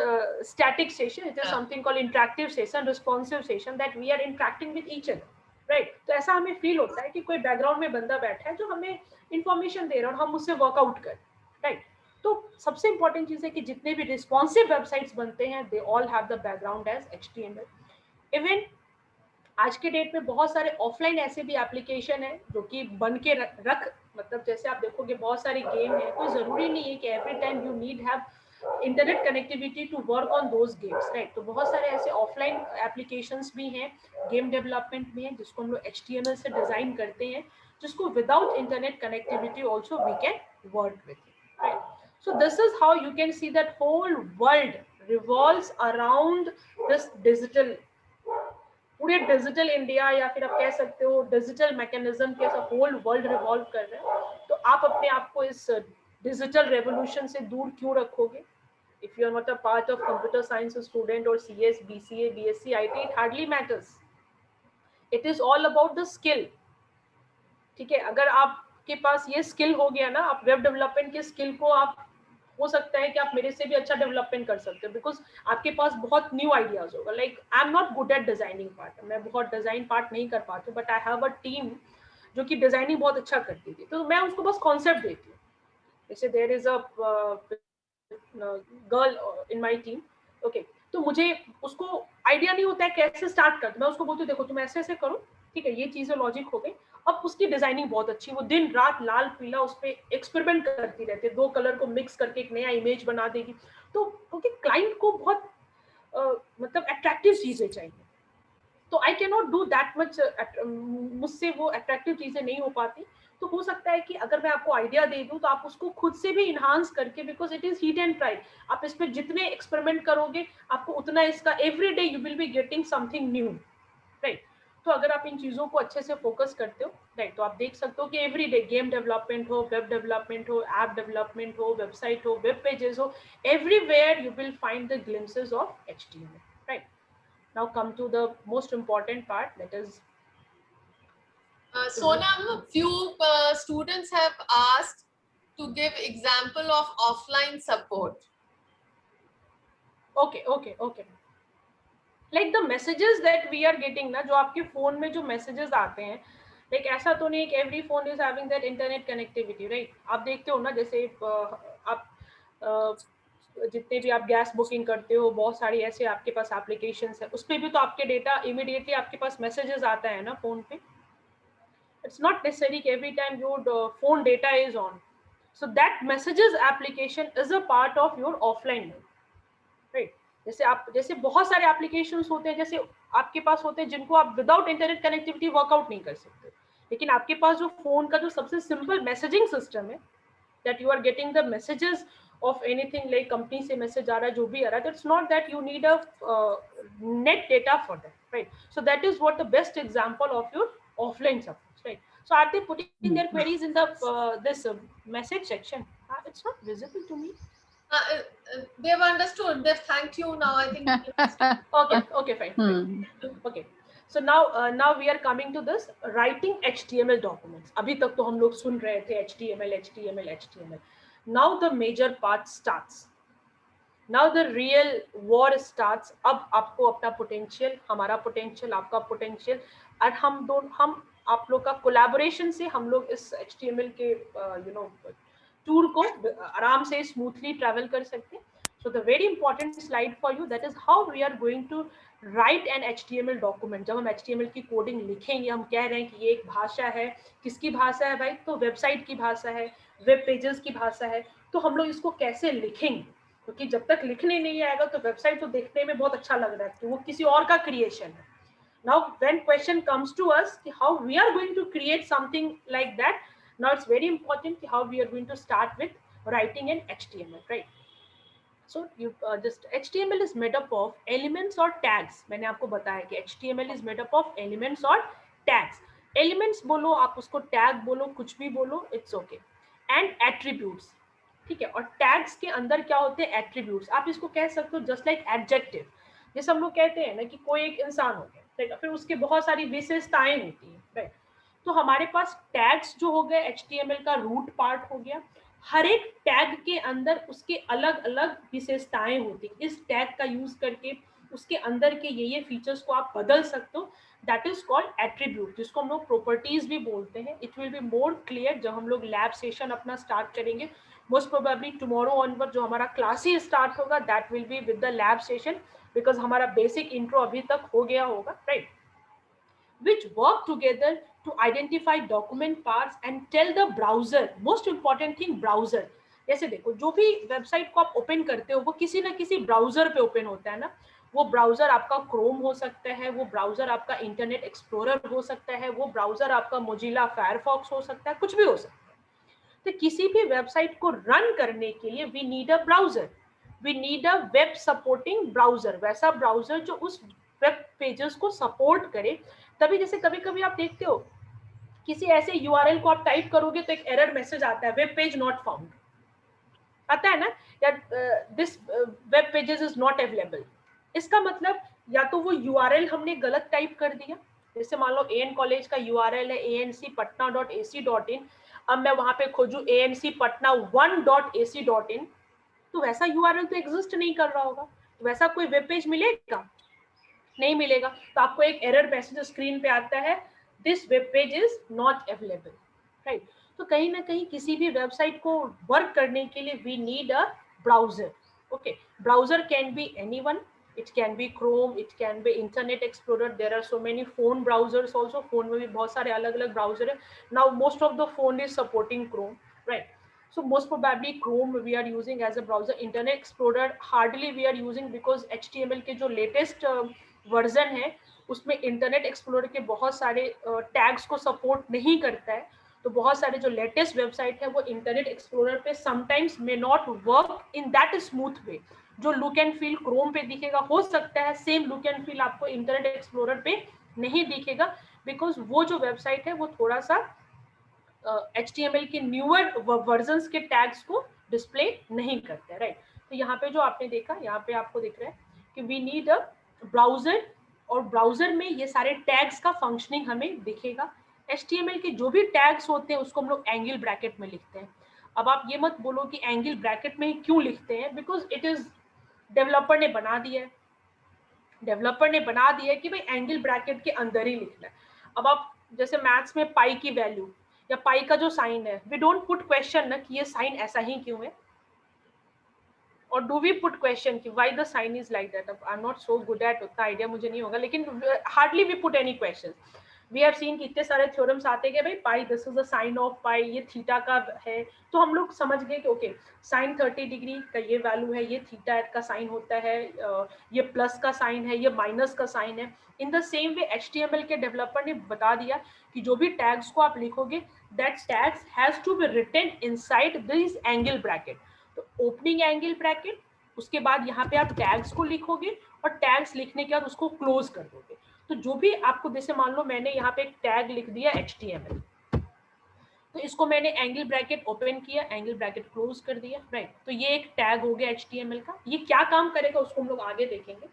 static session, it is something called interactive session, responsive session, that we are interacting with each other, right? तो ऐसा हमें फील होता है कि कोई बैकग्राउंड में बंदा बैठा है जो हमें इंफॉर्मेशन दे रहा है और हम उससे वर्कआउट कर, राइट? तो सबसे इंपॉर्टेंट चीज है कि जितने भी रिस्पॉन्सिव वेबसाइट्स बनते हैं they all have the background as HTML। Even आज के डेट में बहुत सारे ऑफलाइन ऐसे भी एप्लीकेशन है जो कि बन के रख मतलब जैसे आप देखोगे बहुत सारे गेम है, कोई जरूरी नहीं है कि every time you need have internet connectivity to work on those games, right? तो बहुत सारे ऐसे ऑफलाइन एप्लीकेशंस भी हैं, गेम डेवलपमेंट में है, जिसको हम लोग HTML से डिजाइन करते हैं, जिसको without internet connectivity also we can work with, right? So this is how you can see that whole world revolves around this digital, पूरे डिजिटल इंडिया या फिर आप कह सकते हो डिजिटल मैकेनिज्म के साथ होल वर्ल्ड रिवॉल्व कर रहे हैं। तो आप अपने आप को इस डिजिटल रेवोल्यूशन से दूर क्यों रखोगे? If you are not a part of computer science student और CS, BCA, BSc, IT, it hardly matters, it is all about the skill, ठीक है? अगर आपके पास ये स्किल हो गया ना, आप वेब डेवलपमेंट के स्किल को आप हो सकता है कि आप मेरे से भी अच्छा डेवलपमेंट कर सकते हो, बिकॉज आपके पास बहुत न्यू आइडियाज होगा। Like I am not good at designing part, मैं बहुत डिजाइन पार्ट नहीं कर पाती, but I have a team जो कि डिजाइनिंग बहुत अच्छा करती थी, तो मैं उसको बस कॉन्सेप्ट देती हूँ। जैसे there is a girl in my team, okay, तो मुझे उसको आइडिया नहीं होता है कैसे स्टार्ट कर, मैं उसको बोलती हूँ देखो तुम ऐसे ऐसे करो, ठीक है, ये चीजें लॉजिक हो गई। अब उसकी डिजाइनिंग बहुत अच्छी, वो दिन रात लाल पीला उस पर एक्सपेरिमेंट करती रहती है, 2 कलर को मिक्स करके एक नया इमेज बना देगी। तो क्योंकि क्लाइंट को बहुत मतलब अट्रैक्टिव चीजें चाहिए, तो I can not do that much, मुझसे वो अट्रैक्टिव चीजें नहीं हो पाती। तो हो सकता है कि अगर मैं आपको आइडिया दे दूं तो आप उसको खुद से भी इन्हांस करके, because it is heat and try, आप इस पर जितने एक्सपेरिमेंट करोगे आपको उतना इसका every day you will be getting something new, right? तो अगर आप इन चीजों को अच्छे से फोकस करते हो, राइट, तो आप देख सकते हो कि एवरी डे गेम डेवलपमेंट हो, वेब डेवलपमेंट हो, ऐप डेवलपमेंट हो, वेबसाइट हो, वेब पेजेस हो, everywhere you will find the glimpses of HTML, right? Now come to the most important part, that is
Sonam, few students have asked to give example of offline support.
okay, like the messages that we are getting ना, जो आपके फोन में जो messages आते हैं, like ऐसा तो नहीं कि every phone is having that internet connectivity, right? आप देखते हो ना, जैसे आप जितने भी आप गैस बुकिंग करते हो, बहुत सारी ऐसे आपके पास एप्लीकेशंस है, उस पर भी तो आपके डेटा इमीडिएटली आपके पास मैसेजेस आता है ना फोन पे। इट्स नॉट नेसेसरी कि every time your phone data is on, so that messages application is a part of your offline, right? जैसे बहुत सारे एप्लीकेशंस होते हैं, जैसे आपके पास होते हैं जिनको आप विदाउट इंटरनेट कनेक्टिविटी वर्कआउट नहीं कर सकते, लेकिन आपके पास जो फोन का जो सबसे सिंपल मैसेजिंग सिस्टम है, that you are getting the messages of anything like company से message आ रहा है, जो भी आ रहा है, it's not that you need a net data for that, right? So that is what the best example of your offline support, right? So are they putting their queries in the this message section? It's not visible to me.
They've understood. They've thanked you now. I think.
Okay, fine. Okay. So now we are coming to this writing HTML documents. अभी तक तो हम लोग सुन रहे थे HTML. Now the major part starts. Now the real war starts. अब आपको अपना potential, हमारा potential, आपका potential, और हम आप लोग का collaboration से हम लोग इस HTML के टूर को आराम से स्मूथली ट्रैवल कर सकते हैं. So the very important slide for you, that is how we are going to write an HTML document. जब हम HTML की कोडिंग लिखेंगे, हम कह रहे हैं कि ये एक भाषा है. किसकी भाषा है भाई? तो वेबसाइट की भाषा है, वेब पेजेस की भाषा है. तो हम लोग इसको कैसे लिखेंगे? क्योंकि जब तक लिखने नहीं आएगा तो वेबसाइट तो देखने में बहुत अच्छा लग रहा है कि वो किसी और का क्रिएशन है. Now when question comes to us how we are going to create something like that, now it's very important how we are going to start with writing an HTML, right? So you just HTML is made up of elements or tags. मैंने आपको बताया कि HTML is made up of elements or tags. Elements बोलो, आप उसको tag बोलो, कुछ भी बोलो, it's okay. And attributes, ठीक है. और tags के अंदर क्या होते हैं? Attributes. आप इसको कह सकते हो just like adjective. जैसे हम लोग कहते हैं ना कि कोई एक इंसान हो गया, right? फिर उसके बहुत सारी विशेषताएं होती हैं, right? तो हमारे पास टैग्स जो हो गए HTML का रूट पार्ट हो गया. हर एक टैग के अंदर उसके अलग अलग विशेषताएं होती हैं. इस टैग का यूज करके उसके अंदर के ये फीचर्स को आप बदल सकते हो. दैट इज कॉल्ड एट्रीब्यूट, जिसको हम लोग प्रॉपर्टीज भी बोलते हैं. It will be more clear जब हम लोग लैब सेशन अपना स्टार्ट करेंगे. मोस्ट प्रोबेबली टुमारो ऑनवर्ड जो हमारा क्लास ही स्टार्ट होगा, that will be with the lab session, because हमारा बेसिक इंट्रो अभी तक हो गया होगा, right? Which work together to identify document parts and tell the browser. Most important thing, browser. जैसे देखो, जो भी वेबसाइट को आप ओपन करते हो वो किसी ना किसी ब्राउजर पे ओपन होता है ना. वो ब्राउजर आपका क्रोम हो सकता है, वो ब्राउजर आपका इंटरनेट एक्सप्लोरर हो सकता है, वो ब्राउजर आपका मोजिला फायरफॉक्स हो सकता है, कुछ भी हो सकता है. तो किसी भी वेबसाइट को रन करने के लिए we need a browser, we need a web supporting browser. वैसा ब्राउजर जो उस वेब पेजेस को सपोर्ट करे. तभी जैसे कभी कभी आप देखते हो किसी ऐसे URL को आप टाइप करोगे तो एक एरर मैसेज आता है, वेब पेज नॉट फाउंड आता है ना, या this web pages is not available. इसका मतलब या तो वो URL हमने गलत टाइप कर दिया. जैसे मान लो AN कॉलेज का URL है ancpatna.ac.in. अब मैं वहां पे खोजूं ancpatna1.ac.in, तो वैसा URL तो एग्जिस्ट नहीं कर रहा होगा. तो वैसा कोई वेब पेज मिलेगा? नहीं मिलेगा. तो आपको एक एरर मैसेज स्क्रीन पे आता है, this web page is not available, right? तो कहीं ना कहीं किसी भी वेबसाइट को वर्क करने के लिए we need a browser. Okay, browser can be anyone, it can be Chrome, it can be Internet Explorer. There are so many phone browsers also. Phone में भी बहुत सारे अलग अलग ब्राउजर है. Now most of the phone is supporting Chrome, right? So most probably Chrome we are using as a browser. Internet Explorer hardly we are using because HTML के जो latest वर्जन है उसमें इंटरनेट एक्सप्लोरर के बहुत सारे टैग्स को सपोर्ट नहीं करता है. तो बहुत सारे जो लेटेस्ट वेबसाइट है वो इंटरनेट एक्सप्लोरर पे sometimes may not work in that smooth way. जो लुक एंड फील क्रोम पे दिखेगा, हो सकता है सेम लुक एंड फील आपको इंटरनेट एक्सप्लोरर पे नहीं दिखेगा, बिकॉज वो जो वेबसाइट है वो थोड़ा सा HTML के न्यूअर वर्जन्स के टैग्स को डिस्प्ले नहीं करते, राइट? तो यहाँ पे जो आपने देखा, यहाँ पे आपको दिख रहा है कि वी नीड अ ब्राउजर, और ब्राउजर में ये सारे टैग्स का फंक्शनिंग हमें दिखेगा. HTML के जो भी टैग्स होते हैं उसको हम लोग एंगल ब्रैकेट में लिखते हैं. अब आप ये मत बोलो कि एंगल ब्रैकेट में क्यों लिखते हैं, बिकॉज इट इज डेवलपर ने बना दिया है. डेवलपर ने बना दिया है कि भाई एंगल ब्रैकेट के अंदर ही लिखना है. अब आप जैसे मैथ्स में पाई की वैल्यू या पाई का जो साइन है, वी डोंट पुट क्वेश्चन ना कि ये साइन ऐसा ही क्यों है, और डू वी पुट क्वेश्चन कि why the sine is like that. I am not so good at, उतना आइडिया मुझे नहीं होगा, लेकिन hardly we put any question. We have seen कि इतने सारे थ्योरम्स आते हैं भाई pi this is the sine of pi, ये थीटा का है, तो हम लोग समझ गए कि ओके साइन 30 डिग्री का ये वैल्यू है, ये थीटा का साइन होता है, ये प्लस का साइन है, ये माइनस का साइन है. In the same way HTML के डेवलपर ने बता दिया कि जो भी टैग्स को आप लिखोगे, that tags has to be written inside this angle bracket. तो ओपनिंग एंगल ब्रैकेट, उसके बाद यहाँ पे आप टैग्स को लिखोगे और टैग्स लिखने के बाद उसको क्लोज कर दोगे. तो जो भी आपको, जैसे मान लो मैंने यहाँ पे एक टैग लिख दिया HTML, तो इसको मैंने एंगल ब्रैकेट ओपन किया, एंगल ब्रैकेट क्लोज कर दिया, राइट। तो ये एक टैग हो गया HTML का। ये क्या काम करेगा उसको हम लोग आगे देखेंगे,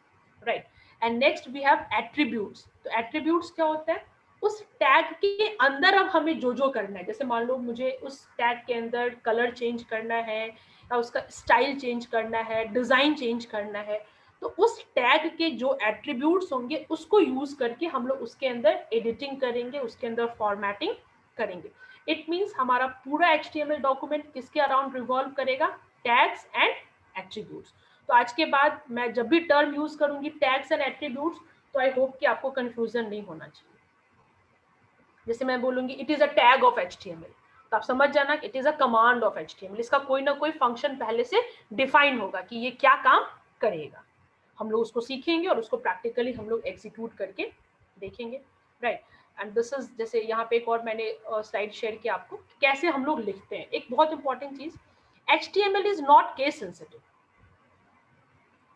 right. And next we have attributes. तो एट्रीब्यूट्स क्या होता है, उस टैग के अंदर अब हमें जो जो करना है, जैसे मान लो मुझे उस टैग के अंदर कलर चेंज करना है या उसका स्टाइल चेंज करना है, डिजाइन चेंज करना है, तो उस टैग के जो एट्रीब्यूट्स होंगे उसको यूज करके हम लोग उसके अंदर एडिटिंग करेंगे, उसके अंदर फॉर्मेटिंग करेंगे। इट मीन्स हमारा पूरा HTML डॉक्यूमेंट किसके अराउंड रिवॉल्व करेगा, टैग्स एंड एट्रीब्यूट्स। तो आज के बाद मैं जब भी टर्म यूज करूंगी टैग्स एंड एट्रीब्यूट्स, तो आई होप कि आपको कंफ्यूजन नहीं होना चाहिए। जैसे मैं बोलूंगी it is a tag of HTML, तो आप समझ जाना it is a command of HTML। इसका कोई ना कोई फंक्शन पहले से डिफाइन होगा कि ये क्या काम करेगा। हम लोग उसको सीखेंगे और उसको प्रैक्टिकली हम लोग एग्जीक्यूट करके देखेंगे, राइट। एंड दिस इज, जैसे यहाँ पे एक और मैंने स्लाइड शेयर किया आपको कैसे हम लोग लिखते हैं। एक बहुत इंपॉर्टेंट चीज, HTML is not case sensitive.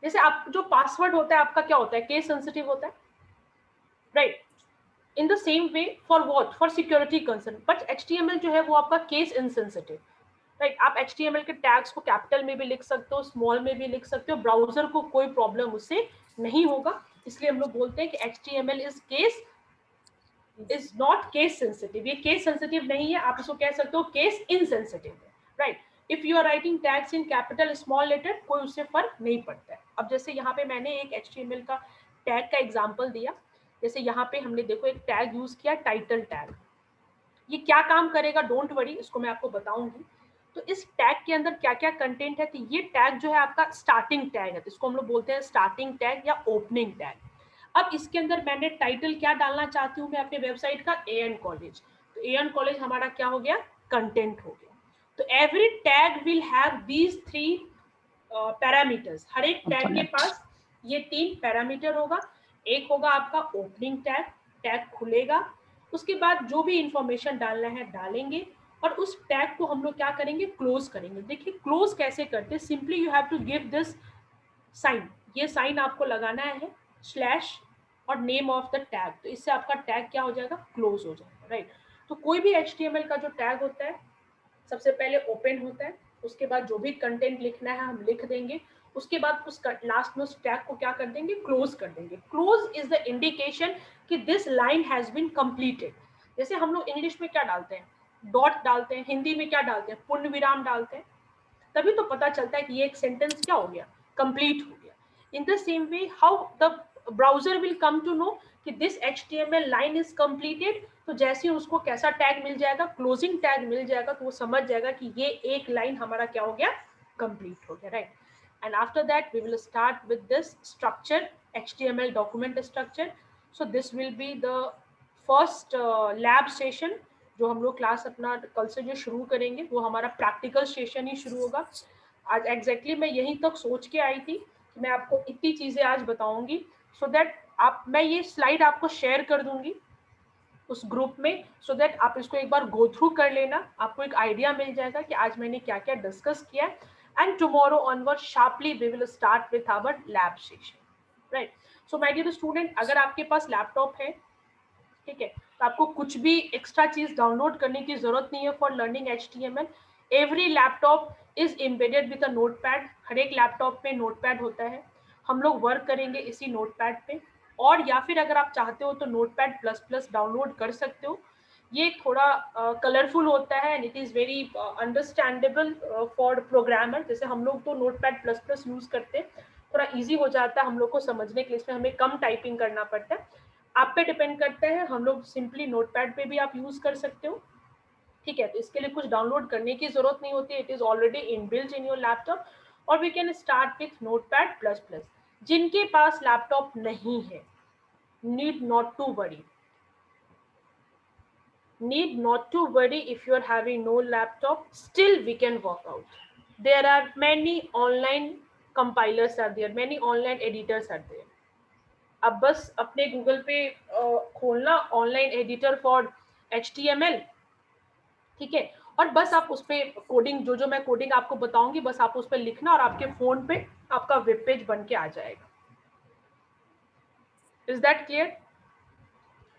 जैसे आप जो पासवर्ड होता है आपका क्या होता है, केस सेंसिटिव होता है, right. In the same way for what, for security concern, but HTML जो है वो आपका केस इनसेंसिटिव, राइट। आप HTML के टैग्स को कैपिटल में भी लिख सकते हो, स्मॉल में भी लिख सकते हो, ब्राउजर को कोई प्रॉब्लम उससे नहीं होगा। इसलिए हम लोग बोलते हैं कि HTML is not case sensitive. ये केस सेंसिटिव नहीं है, आप इसको कह सकते हो केस इनसेंसिटिव है, right. If you are writing tags in capital small letter कोई उससे फर्क नहीं पड़ता है। अब जैसे यहाँ पे मैंने एक HTML का टैग का एग्जाम्पल दिया, जैसे यहाँ पे हमने देखो एक टैग यूज किया टाइटल टैग। ये क्या काम करेगा डोंट वरी, इसको मैं आपको बताऊंगी। तो इस टैग के अंदर क्या क्या कंटेंट है, तो ये टैग जो है आपका स्टार्टिंग टैग है, तो इसको हम लोग बोलते हैं स्टार्टिंग टैग या ओपनिंग टैग। अब इसके अंदर मैंने टाइटल क्या डालना चाहती हूँ मैं अपने वेबसाइट का, AN कॉलेज। तो AN कॉलेज हमारा क्या हो गया, कंटेंट हो गया। तो every tag will have these 3 parameters. हर एक टैग के पास ये 3 पैरामीटर होगा। एक होगा आपका ओपनिंग टैग, टैग खुलेगा, उसके बाद जो भी इंफॉर्मेशन डालना है डालेंगे, और उस टैग को हम लोग क्या करेंगे, क्लोज करेंगे। देखिए क्लोज कैसे करते हैं, simply you have to give this sign. ये साइन आपको लगाना है स्लैश और नेम ऑफ द टैग, तो इससे आपका टैग क्या हो जाएगा, क्लोज हो जाएगा, राइट। तो कोई भी HTML का जो टैग होता है सबसे पहले ओपन होता है, उसके बाद जो भी कंटेंट लिखना है हम लिख देंगे, उसके बाद उस लास्ट में उस टैग को क्या कर देंगे, क्लोज कर देंगे। क्लोज इज द इंडिकेशन कि this line has been completed. जैसे हम लोग इंग्लिश में क्या डालते हैं, डॉट डालते हैं, हिंदी में क्या डालते हैं, पूर्ण विराम डालते हैं, तभी तो पता चलता है कि ये एक सेंटेंस क्या हो गया, कंप्लीट हो गया। In the same way how the browser will come to know कि this HTML line is completed, तो जैसे ही उसको कैसा टैग मिल जाएगा, क्लोजिंग टैग मिल जाएगा, तो वो समझ जाएगा कि ये एक लाइन हमारा क्या हो गया, कंप्लीट हो गया, right. And after that we will start with this structure, HTML document structure. So this will be the first lab session जो हम लोग क्लास अपना कल से जो शुरू करेंगे, वो हमारा प्रैक्टिकल सेशन ही शुरू होगा। आज एग्जैक्टली मैं यहीं तक सोच के आई थी कि मैं आपको इतनी चीजें आज बताऊंगी, सो दैट मैं ये स्लाइड आपको शेयर कर दूंगी उस ग्रुप में, सो दैट आप इसको एक बार गो थ्रू कर लेना, आपको एक आइडिया मिल जाएगा कि आज मैंने क्या क्या डिस्कस किया है। And tomorrow onward sharply we will start with our lab session, right. So my dear student, अगर आपके पास लैपटॉप है, ठीक है, तो आपको कुछ भी एक्स्ट्रा चीज डाउनलोड करने की जरूरत नहीं है for learning HTML। Every laptop is embedded with a notepad. हर एक लैपटॉप पे नोटपैड होता है, हम लोग वर्क करेंगे इसी नोटपैड पे। और या फिर अगर आप चाहते हो तो नोटपैड++ डाउनलोड कर सकते हो। ये थोड़ा कलरफुल होता है and it is very understandable for programmer. जैसे हम लोग तो नोटपैड++ यूज करते हैं, थोड़ा इजी हो जाता है हम लोग को समझने के लिए, इसमें हमें कम टाइपिंग करना पड़ता है। आप पे डिपेंड करता है, हम लोग सिंपली नोटपैड पे भी आप यूज कर सकते हो, ठीक है। तो इसके लिए कुछ डाउनलोड करने की जरूरत नहीं होती, it is already inbuilt in your laptop. और वी कैन स्टार्ट विथ नोटपैड++। जिनके पास लैपटॉप नहीं है, need not to worry if you are having no laptop, still we can work out. There are many online compilers are there, many online editors are there. अब बस अपने गूगल पे खोलना ऑनलाइन एडिटर फॉर HTML, ठीक है, और बस आप उस पे कोडिंग, जो मैं कोडिंग आपको बताऊंगी, बस आप उस पे लिखना और आपके फोन पे आपका वेब पेज बन के आ जाएगा। Is that clear?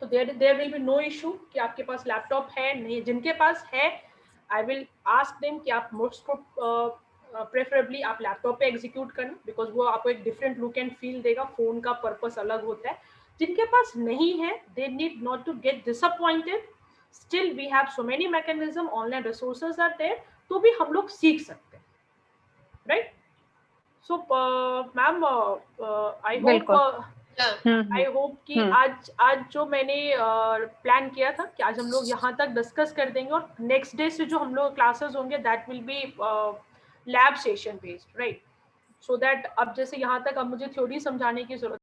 तो there will be no issue कि आपके पास लैपटॉप है नहीं. जिनके पास है आई विल आस्क देम कि आप मोस्ट प्रेफरेबली आप लैपटॉप पे एग्जीक्यूट करना, बिकॉज वो आपको एक डिफरेंट लुक एंड फील देगा. फोन का पर्पस अलग होता है. जिनके पास नहीं है they need not to get disappointed. Still we have so many mechanism, online resources are there, तो भी हम लोग सीख सकते हैं, right. So ma'am I hope कि आज जो मैंने प्लान किया था कि आज हम लोग यहाँ तक डिस्कस कर देंगे, और नेक्स्ट डे से जो हम लोग क्लासेस होंगे that will be lab session based, right. So that अब जैसे यहाँ तक अब मुझे थ्योरी समझाने की जरूरत